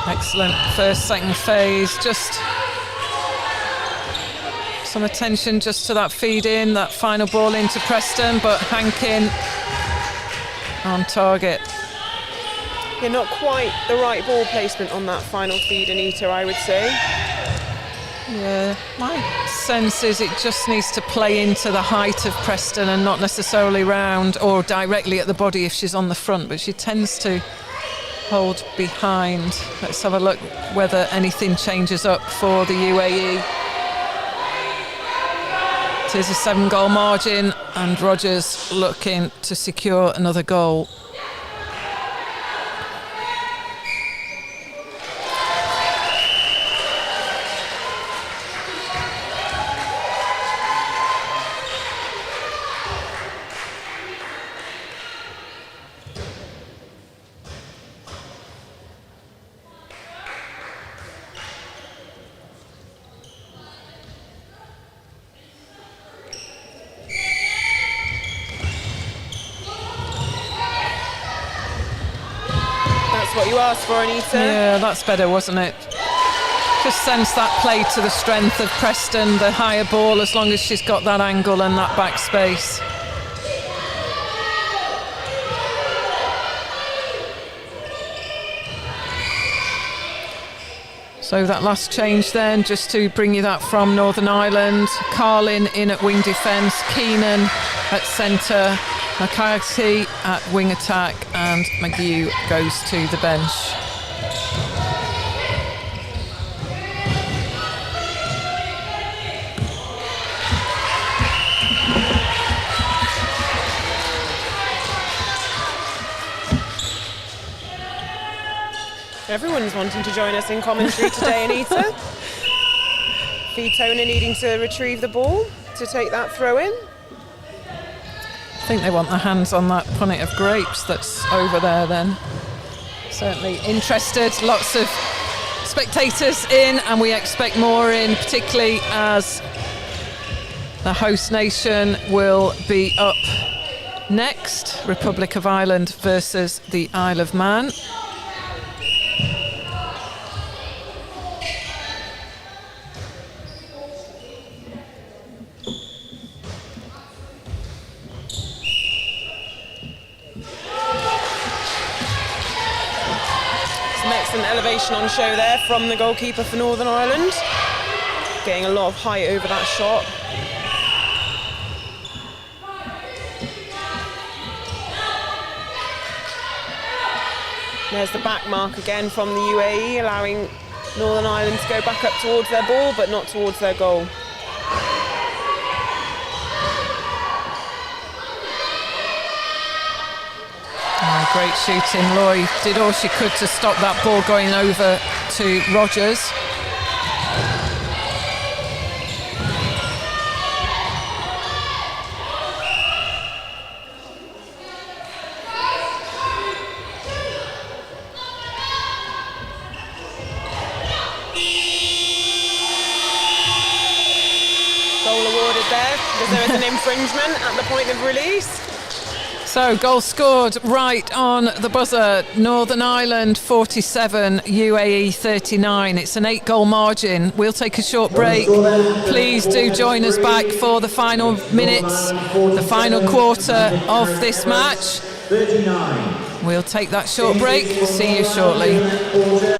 Excellent first, second phase, just some attention just to that feed in, that final ball into Preston, but Hankin on target. Yeah, not quite the right ball placement on that final feed, Anita, I would say. Yeah, my sense is it just needs to play into the height of Preston and not necessarily round or directly at the body if she's on the front, but she tends to hold behind. Let's have a look whether anything changes up for the UAE. It is a 7-goal margin, and Rogers looking to secure another goal. What you asked for, Anita. Yeah, that's better, wasn't it? Just sense that play to the strength of Preston, the higher ball, as long as she's got that angle and that back space. So that last change then, just to bring you that from Northern Ireland. Carlin in at wing defence, Keenan at centre, McCarthy at wing attack, and McGew goes to the bench. Everyone's wanting to join us in commentary today, Anita. Tona needing to retrieve the ball to take that throw in. I think they want their hands on that punnet of grapes that's over there then. Certainly interested, lots of spectators in, and we expect more in, particularly as the host nation will be up next. Republic of Ireland versus the Isle of Man. Some excellent elevation on show there from the goalkeeper for Northern Ireland. Getting a lot of height over that shot. There's the back mark again from the UAE, allowing Northern Ireland to go back up towards their ball, but not towards their goal. Oh, great shooting. Loy did all she could to stop that ball going over to Rogers. Goal awarded there because there is an infringement at the point of release. So goal scored right on the buzzer. Northern Ireland 47, UAE 39. It's an 8-goal margin. We'll take a short break. Please do join us back for the final minutes, the final quarter of this match. We'll take that short break. See you shortly.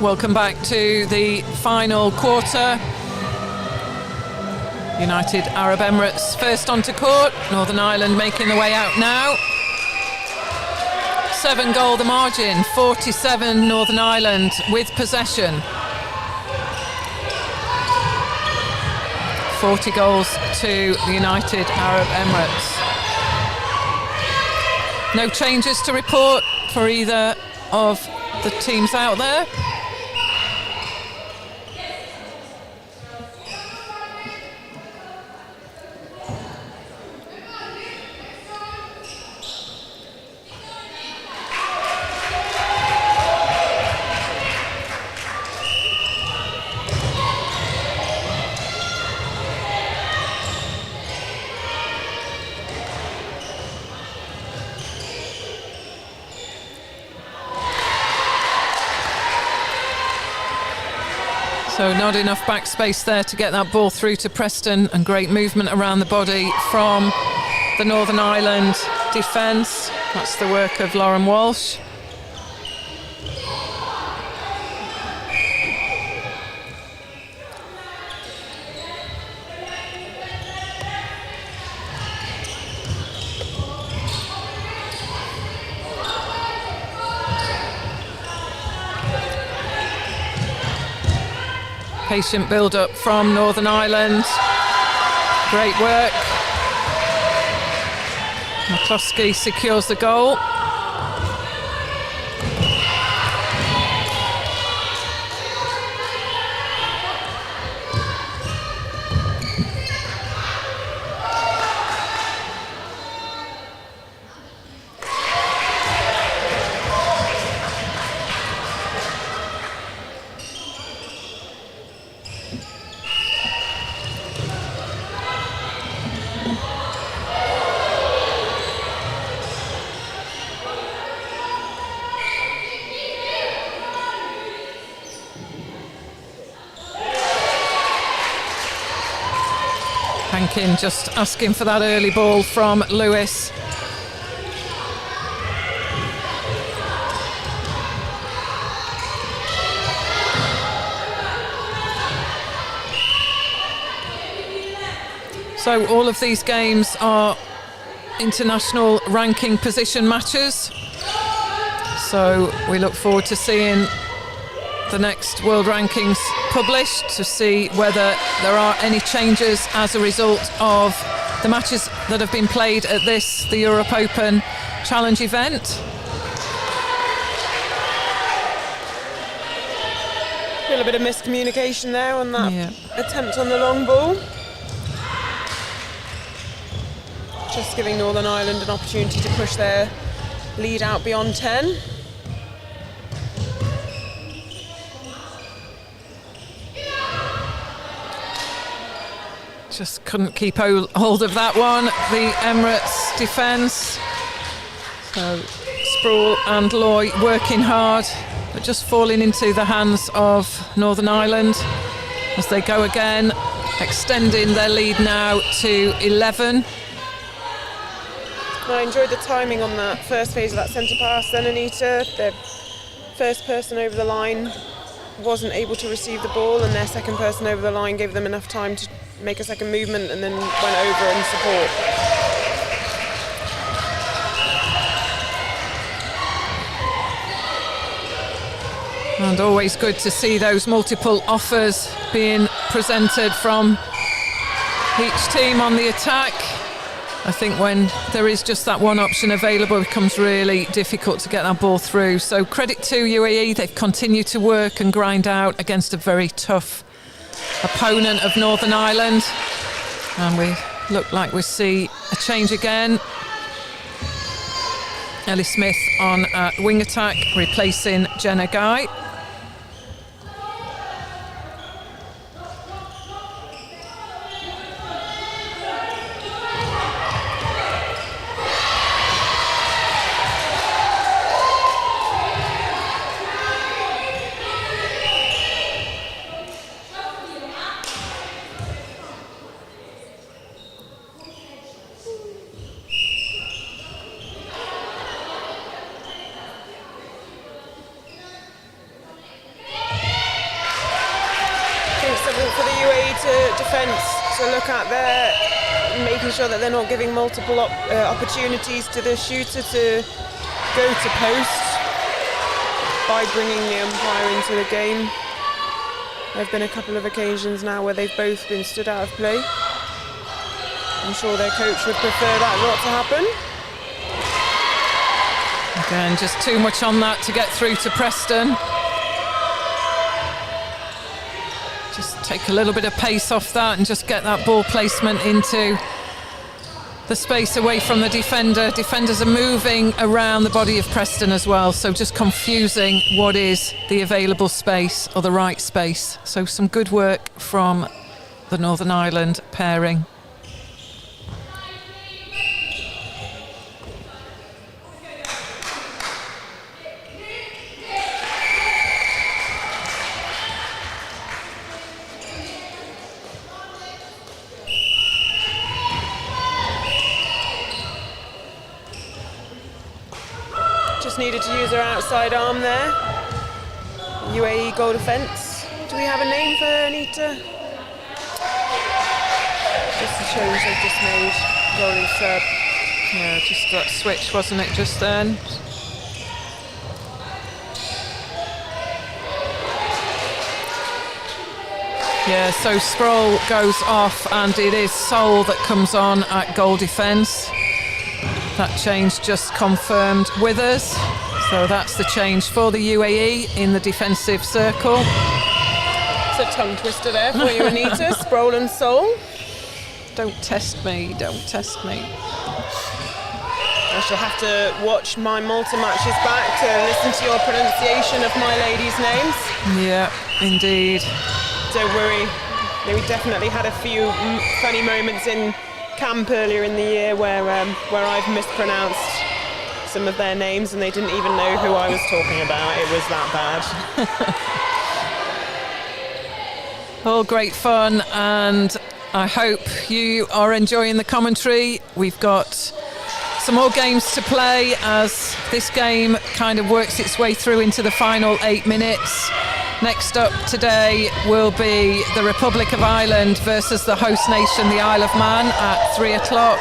Welcome back to the final quarter. United Arab Emirates first onto court. Northern Ireland making the way out now. 7-goal the margin, 47 Northern Ireland with possession. 40 goals to the United Arab Emirates. No changes to report for either of the teams out there. So not enough backspace there to get that ball through to Preston, and great movement around the body from the Northern Ireland defence. That's the work of Lauren Walsh. Patient build-up from Northern Ireland. Great work. McCloskey secures the goal. Hankin just asking for that early ball from Lewis. So all of these games are international ranking position matches. So we look forward to seeing the next world rankings published to see whether there are any changes as a result of the matches that have been played at this, the Europe Open Challenge event. A little bit of miscommunication there on that attempt on the long ball. Just giving Northern Ireland an opportunity to push their lead out beyond 10. Just couldn't keep hold of that one, the Emirates defence. So Sproul and Loy working hard, but just falling into the hands of Northern Ireland as they go again, extending their lead now to 11. I enjoyed the timing on that first phase of that centre pass then, Anita. The first person over the line wasn't able to receive the ball, and their second person over the line gave them enough time to make a second movement and then went over and support. And always good to see those multiple offers being presented from each team on the attack. I think when there is just that one option available, it becomes really difficult to get that ball through. So credit to UAE, they've continued to work and grind out against a very tough opponent of Northern Ireland. And we look like we see a change again. Ellie Smith on wing attack, replacing Jenna Guy. something for the UAE to defence to look at there, making sure that they're not giving multiple opportunities to the shooter to go to post by bringing the umpire into the game. There have been a couple of occasions now where they've both been stood out of play. I'm sure their coach would prefer that not to happen. Again, just too much on that to get through to Preston. Just take a little bit of pace off that and just get that ball placement into the space away from the defender. Defenders are moving around the body of Preston as well, so just confusing what is the available space or the right space. So some good work from the Northern Ireland pairing. Needed to use her outside arm there. UAE goal defence. Do we have a name for Anita? Just the change they've just made. Rolling sub. Yeah, just that switch, wasn't it, just then? Yeah, so Sproul goes off and it is Sol that comes on at goal defence. That change just confirmed with us. So that's the change for the UAE in the defensive circle. It's a tongue twister there for you, Anita. Sproul and Sol. Don't test me, don't test me. I shall have to watch my Malta matches back to listen to your pronunciation of my ladies' names. Yeah, indeed. Don't worry. We definitely had a few funny moments in camp earlier in the year where I've mispronounced some of their names and they didn't even know who I was talking about. It was that bad. All great fun, and I hope you are enjoying the commentary. We've got some more games to play as this game kind of works its way through into the final 8 minutes. Next up today will be the Republic of Ireland versus the host nation, the Isle of Man, at 3 o'clock.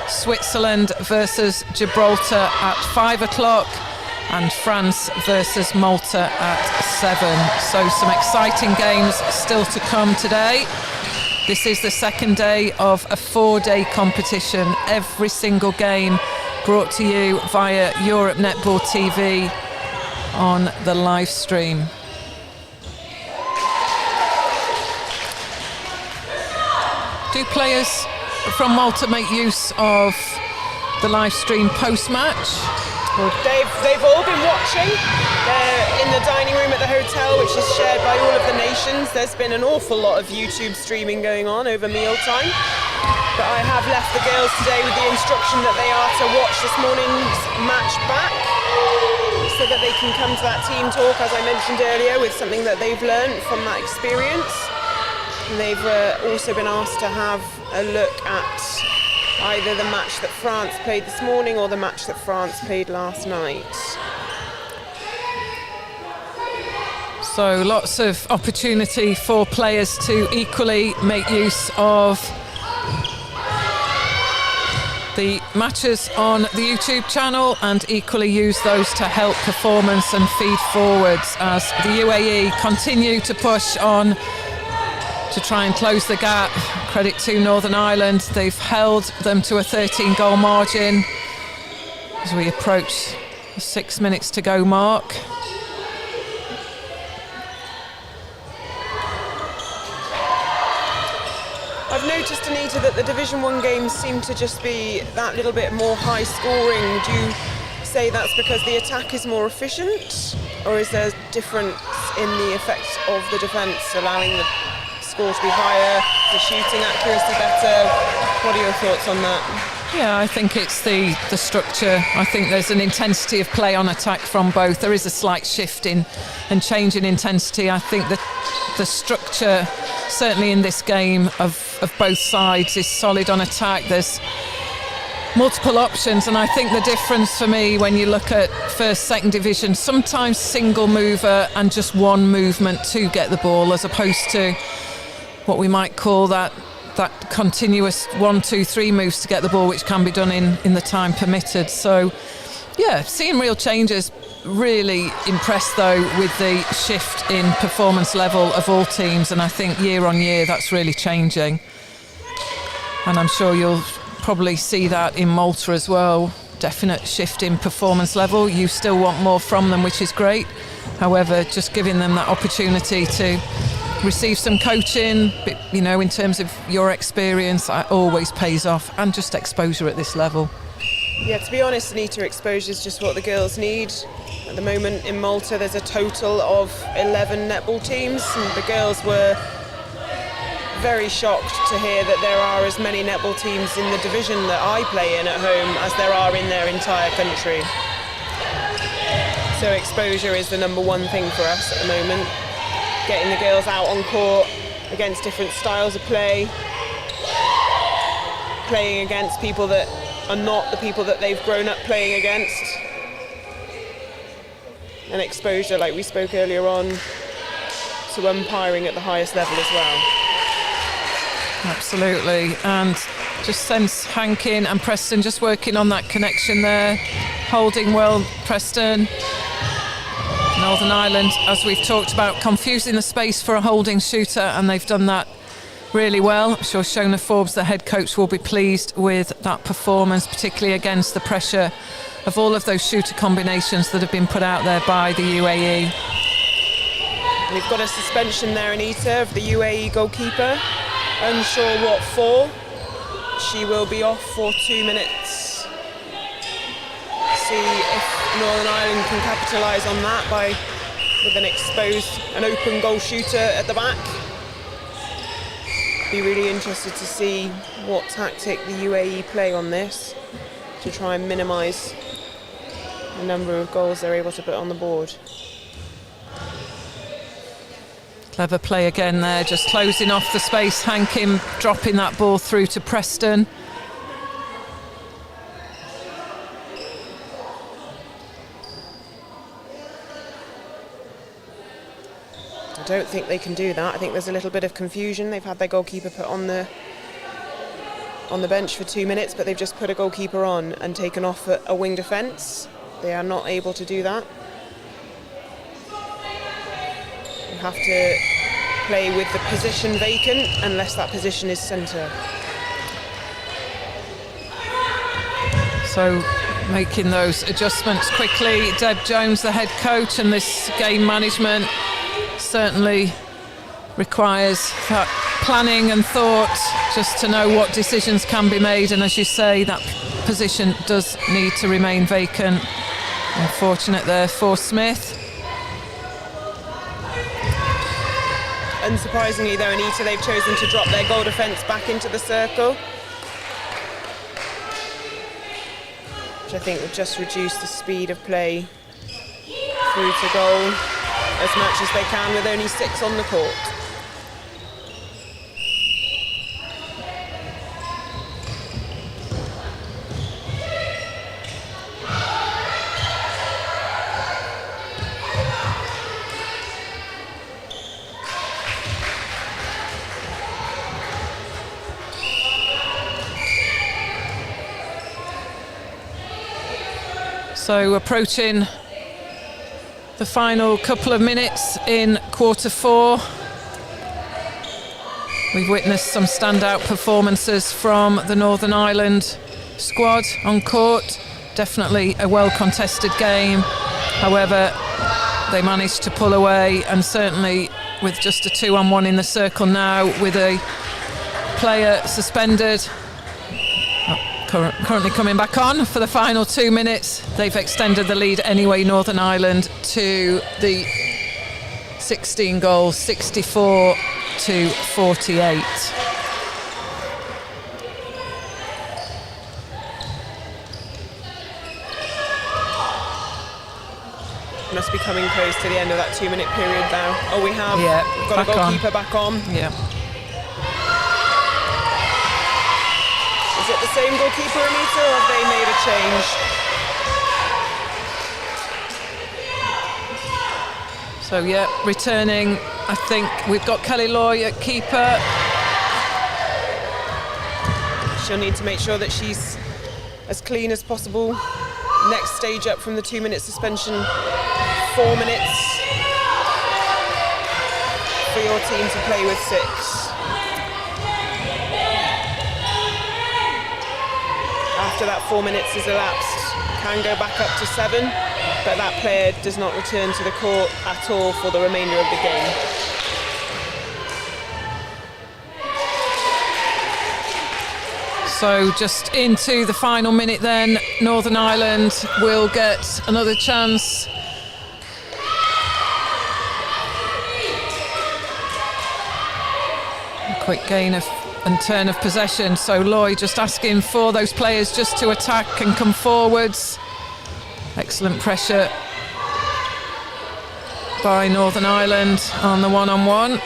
Switzerland versus Gibraltar at 5 o'clock. And France versus Malta at 7. So some exciting games still to come today. This is the second day of a 4-day competition. Every single game brought to you via Europe Netball TV on the live stream. Do players from Malta make use of the live stream post-match? They've all been watching. They're in the dining room at the hotel, which is shared by all of the nations. There's been an awful lot of YouTube streaming going on over mealtime. But I have left the girls today with the instruction that they are to watch this morning's match back so that they can come to that team talk, as I mentioned earlier, with something that they've learned from that experience. And they've also been asked to have a look at either the match that France played this morning or the match that France played last night. So lots of opportunity for players to equally make use of the matches on the YouTube channel and equally use those to help performance and feed forwards as the UAE continue to push on to try and close the gap. Credit to Northern Ireland, they've held them to a 13-goal margin as we approach the 6 minutes to go mark. I've noticed, Anita, that the Division 1 games seem to just be that little bit more high scoring. Would you say that's because the attack is more efficient, or is there a difference in the effect of the defence, allowing the score to be higher, the shooting accuracy better? What are your thoughts on that? Yeah, I think it's the structure. I think there's an intensity of play on attack from both. There is a slight shift in and change in intensity. I think that the structure, certainly in this game, of both sides is solid on attack. There's multiple options, and I think the difference for me when you look at first, second division, sometimes single mover and just one movement to get the ball, as opposed to what we might call that continuous 1, 2, 3 moves to get the ball, which can be done in the time permitted. So yeah, seeing real changes. Really impressed though with the shift in performance level of all teams, and I think year on year that's really changing, and I'm sure you'll probably see that in Malta as well. Definite shift in performance level. You still want more from them, which is great. However, just giving them that opportunity to receive some coaching, you know, in terms of your experience, it always pays off, and just exposure at this level. Yeah, to be honest, Anita, exposure is just what the girls need. At the moment in Malta, there's a total of 11 netball teams, and the girls were very shocked to hear that there are as many netball teams in the division that I play in at home as there are in their entire country. So exposure is the number one thing for us at the moment. Getting the girls out on court against different styles of play, playing against people that are not the people that they've grown up playing against, and exposure, like we spoke earlier on, to umpiring at the highest level as well. Absolutely, and just sense Hankin and Preston just working on that connection there, holding well. Preston, Northern Ireland, as we've talked about, confusing the space for a holding shooter, and they've done that really well. I'm sure Shona Forbes, the head coach, will be pleased with that performance, particularly against the pressure of all of those shooter combinations that have been put out there by the UAE. We've got a suspension there, Anita, of the UAE goalkeeper. Unsure what for. She will be off for 2 minutes. See if Northern Ireland can capitalise on that with an open goal shooter at the back. Be really interested to see what tactic the UAE play on this to try and minimise the number of goals they're able to put on the board. Clever play again there, just closing off the space. Hankin dropping that ball through to Preston. I don't think they can do that. I think there's a little bit of confusion. They've had their goalkeeper put on the bench for 2 minutes, but they've just put a goalkeeper on and taken off a wing defence. They are not able to do that. You have to play with the position vacant unless that position is centre. So making those adjustments quickly. Deb Jones, the head coach, and this game management certainly requires that planning and thought just to know what decisions can be made, and as you say, that position does need to remain vacant. Unfortunate there for Smith. Unsurprisingly though, Anita, they've chosen to drop their goal defence back into the circle, which I think would just reduce the speed of play through to goal as much as they can with only 6 on the court. So approaching the final couple of minutes in quarter 4. We've witnessed some standout performances from the Northern Ireland squad on court. Definitely a well-contested game. However, they managed to pull away, and certainly with just a 2-on-1 in the circle now, with a player suspended, currently coming back on for the final 2 minutes. They've extended the lead anyway, Northern Ireland, to the 16 goals, 64 to 48. Must be coming close to the end of that 2 minute period now. Oh, we have got a goalkeeper back on. Yeah. Is it the same goalkeeper, Anita, or have they made a change? So yeah, returning I think we've got Kelly Loy at keeper. She'll need to make sure that she's as clean as possible. Next stage up from the 2-minute suspension, 4 minutes for your team to play with 6. After that 4 minutes is elapsed, can go back up to 7, but that player does not return to the court at all for the remainder of the game. So just into the final minute then, Northern Ireland will get another chance. A quick gain of and turn of possession, so Loy just asking for those players just to attack and come forwards. Excellent pressure by Northern Ireland on the one-on-one.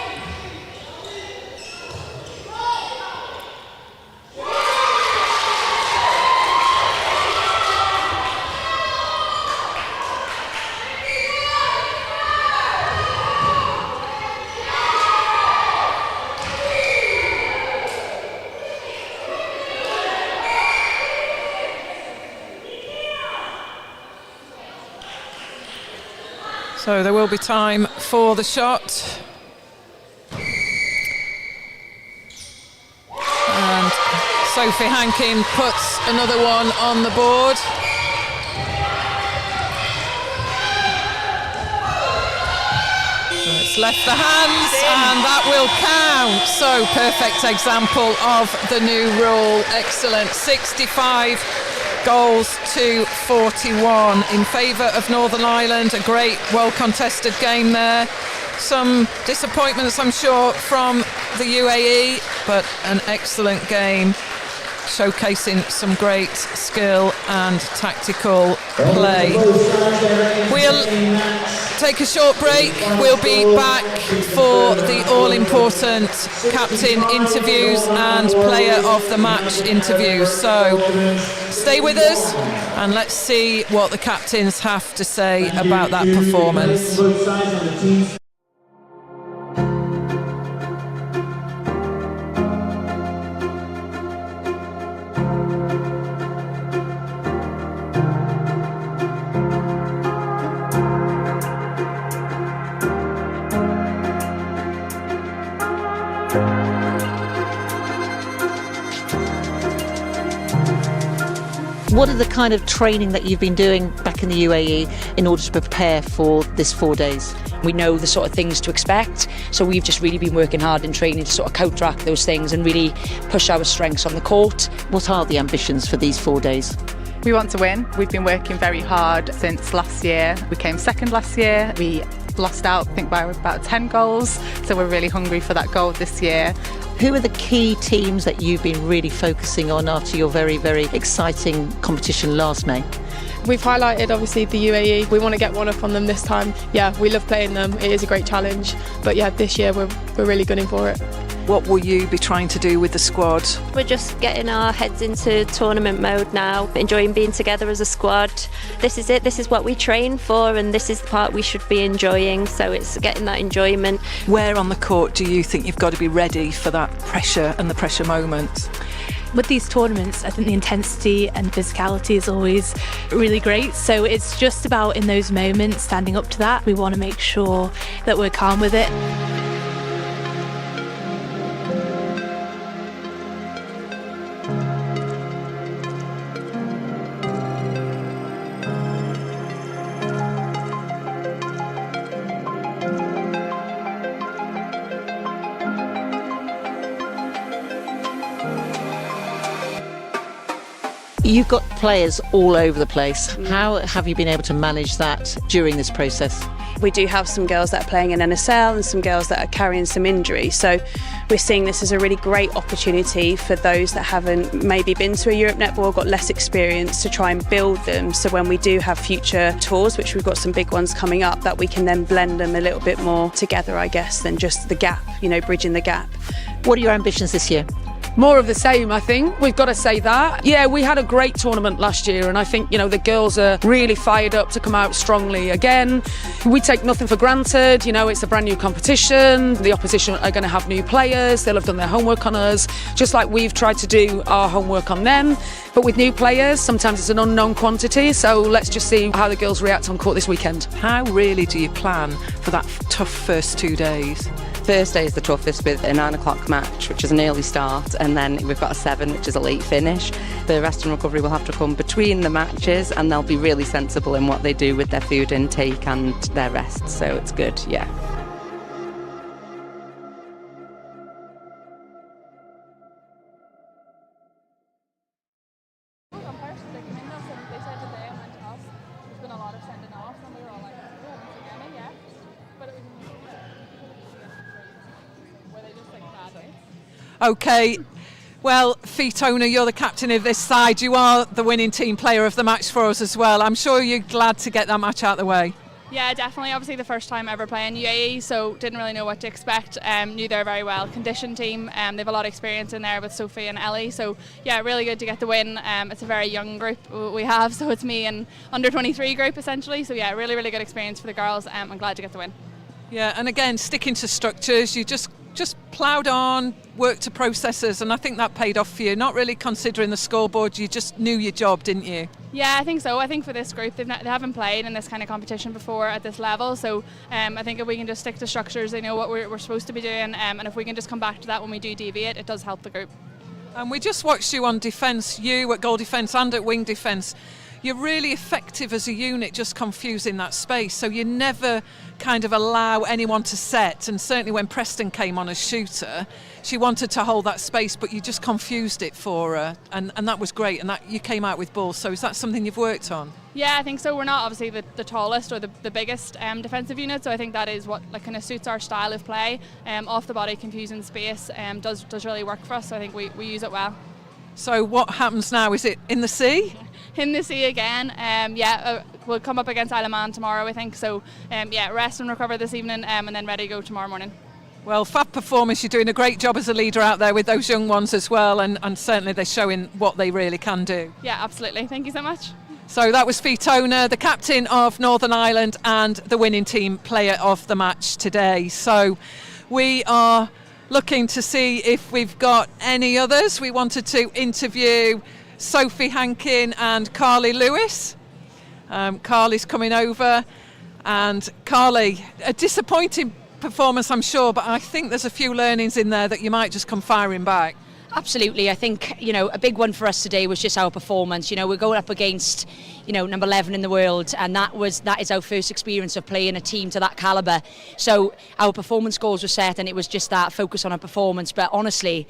So there will be time for the shot. And Sophie Hankin puts another one on the board. So it's left the hands and that will count. So perfect example of the new rule. Excellent. 65 goals to 41 in favour of Northern Ireland. A great, well-contested game there. Some disappointments, I'm sure, from the UAE, but an excellent game, showcasing some great skill and tactical play. We'll take a short break. We'll be back for the all-important captain interviews and player of the match interviews. So stay with us and let's see what the captains have to say about that performance. What are the kind of training that you've been doing back in the UAE in order to prepare for this 4 days? We know the sort of things to expect, so we've just really been working hard in training to sort of counteract those things and really push our strengths on the court. What are the ambitions for these 4 days? We want to win. We've been working very hard since last year. We came second last year. We lost out, I think, by about 10 goals, so we're really hungry for that goal this year. Who are the key teams that you've been really focusing on after your very, very exciting competition last May? We've highlighted obviously the UAE. We want to get one up on them this time. Yeah, we love playing them. It is a great challenge. But yeah, this year we're really gunning for it. What will you be trying to do with the squad? We're just getting our heads into tournament mode now, enjoying being together as a squad. This is it, this is what we train for, and this is the part we should be enjoying, so it's getting that enjoyment. Where on the court do you think you've got to be ready for that pressure and the pressure moments? With these tournaments, I think the intensity and physicality is always really great. So it's just about in those moments standing up to that. We want to make sure that we're calm with it. You've got players all over the place. How have you been able to manage that during this process? We do have some girls that are playing in NSL and some girls that are carrying some injury. So we're seeing this as a really great opportunity for those that haven't maybe been to a Europe Netball, got less experience, to try and build them. So when we do have future tours, which we've got some big ones coming up, that we can then blend them a little bit more together, I guess, than just the gap, bridging the gap. What are your ambitions this year? More of the same, I think. We've got to say that. Yeah, we had a great tournament last year, and I think, the girls are really fired up to come out strongly again. We take nothing for granted. It's a brand new competition. The opposition are going to have new players. They'll have done their homework on us, just like we've tried to do our homework on them. But with new players, sometimes it's an unknown quantity, so let's just see how the girls react on court this weekend. How really do you plan for that tough first 2 days? First day is the toughest with a 9 o'clock match, which is an early start, and then we've got a 7, which is a late finish. The rest and recovery will have to come between the matches, and they'll be really sensible in what they do with their food intake and their rest, so it's good, yeah. Okay, well, Fitona, you're the captain of this side. You are the winning team player of the match for us as well. I'm sure you're glad to get that match out of the way. Yeah, definitely. Obviously the first time ever playing UAE, so didn't really know what to expect. Knew they're a very well conditioned team. They have a lot of experience in there with Sophie and Ellie, so yeah, really good to get the win. It's a very young group we have, so it's me and under 23 group essentially, so yeah, really good experience for the girls. I'm glad to get the win. Yeah, and again, sticking to structures, you just ploughed on, worked to processes, and I think that paid off for you. Not really considering the scoreboard, you just knew your job, didn't you? Yeah, I think so. I think for this group, they haven't played in this kind of competition before at this level, so I think if we can just stick to structures, they know what we're supposed to be doing, and if we can just come back to that when we do deviate, it does help the group. And we just watched you on defence, you at goal defence and at wing defence. You're really effective as a unit, just confusing that space, so you never kind of allow anyone to set, and certainly when Preston came on as shooter, she wanted to hold that space, but you just confused it for her, and that was great, and that you came out with balls. So is that something you've worked on? Yeah, I think so. We're not obviously the tallest or the biggest defensive unit, so I think that is what kind of suits our style of play. Off the body, confusing space does really work for us, so I think we use it well. So what happens now? Is it in the sea? In the sea again. We'll come up against Isle of Man tomorrow, I think. So rest and recover this evening, and then ready to go tomorrow morning. Well, fab performance. You're doing a great job as a leader out there with those young ones as well, and certainly they're showing what they really can do. Yeah, absolutely. Thank you so much. So that was Fitona, the captain of Northern Ireland and the winning team player of the match today. So we are looking to see if we've got any others. We wanted to interview Sophie Hankin and Carly Lewis. Carly's coming over, and Carly, a disappointing performance I'm sure, but I think there's a few learnings in there that you might just come firing back. Absolutely. I think, a big one for us today was just our performance. We're going up against, number 11 in the world, and that is our first experience of playing a team to that calibre. So our performance goals were set, and it was just that focus on our performance. But honestly,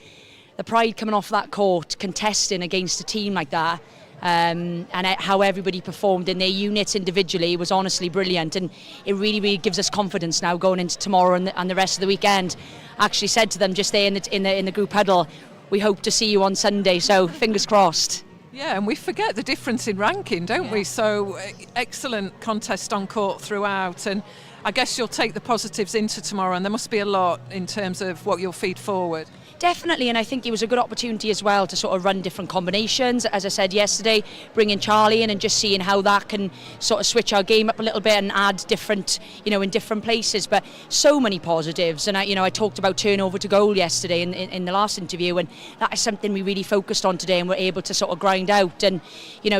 the pride coming off that court, contesting against a team like that, and how everybody performed in their units individually was honestly brilliant, and it really gives us confidence now going into tomorrow and the rest of the weekend. I actually said to them just there in the group huddle, we hope to see you on Sunday, so fingers crossed. Yeah, and we forget the difference in ranking, don't we? So excellent contest on court throughout, and I guess you'll take the positives into tomorrow, and there must be a lot in terms of what you'll feed forward. Definitely, and I think it was a good opportunity as well to sort of run different combinations. As I said yesterday, bringing Charlie in and just seeing how that can sort of switch our game up a little bit and add different, in different places. But so many positives, and I talked about turnover to goal yesterday in the last interview, and that is something we really focused on today, and we're able to sort of grind out, and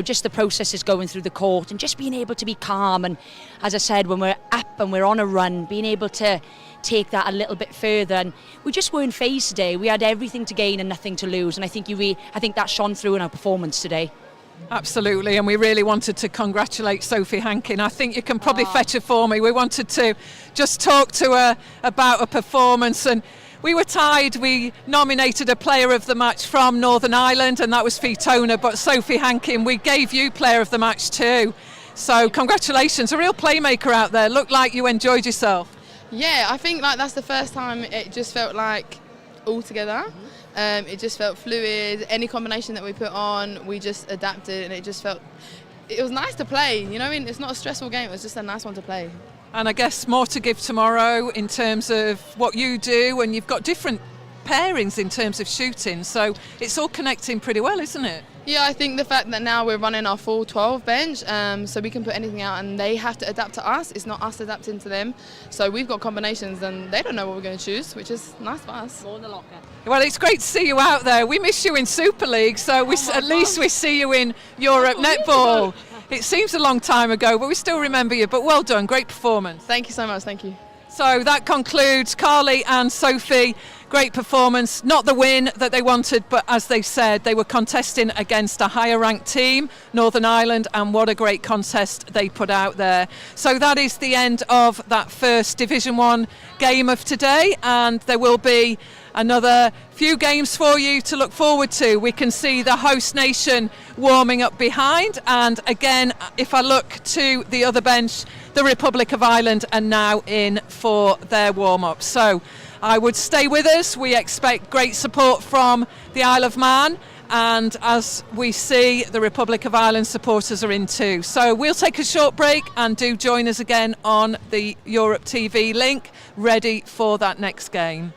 just the processes going through the court, and just being able to be calm, and as I said, when we're up and we're on a run, being able to take that a little bit further, and we just weren't phased today. We had everything to gain and nothing to lose, and I think that shone through in our performance today. Absolutely, and we really wanted to congratulate Sophie Hankin. I think you can probably fetch her for me. We wanted to just talk to her about her performance, and we were tied. We nominated a player of the match from Northern Ireland, and that was Fitona, but Sophie Hankin, we gave you player of the match too. So congratulations, a real playmaker out there. Looked like you enjoyed yourself. Yeah, I think that's the first time it just felt like all together. It just felt fluid. Any combination that we put on, we just adapted, and it was nice to play. It's not a stressful game. It was just a nice one to play. And I guess more to give tomorrow in terms of what you do, and you've got different pairings in terms of shooting, so it's all connecting pretty well, isn't it? Yeah, I think the fact that now we're running our full 12 bench, so we can put anything out and they have to adapt to us. It's not us adapting to them. So we've got combinations and they don't know what we're going to choose, which is nice for us. More in the locker. Well, it's great to see you out there. We miss you in Super League, so at least we see you in Europe Netball. It seems a long time ago, but we still remember you. But well done, great performance. Thank you so much, thank you. So that concludes Carly and Sophie. Great performance, not the win that they wanted, but as they said, they were contesting against a higher ranked team, Northern Ireland, and what a great contest they put out there. So that is the end of that first Division 1 game of today, and there will be another few games for you to look forward to. We can see the host nation warming up behind, and again, if I look to the other bench, the Republic of Ireland are now in for their warm-up. So I would stay with us. We expect great support from the Isle of Man, and as we see, the Republic of Ireland supporters are in too. So we'll take a short break, and do join us again on the Europe TV link, ready for that next game.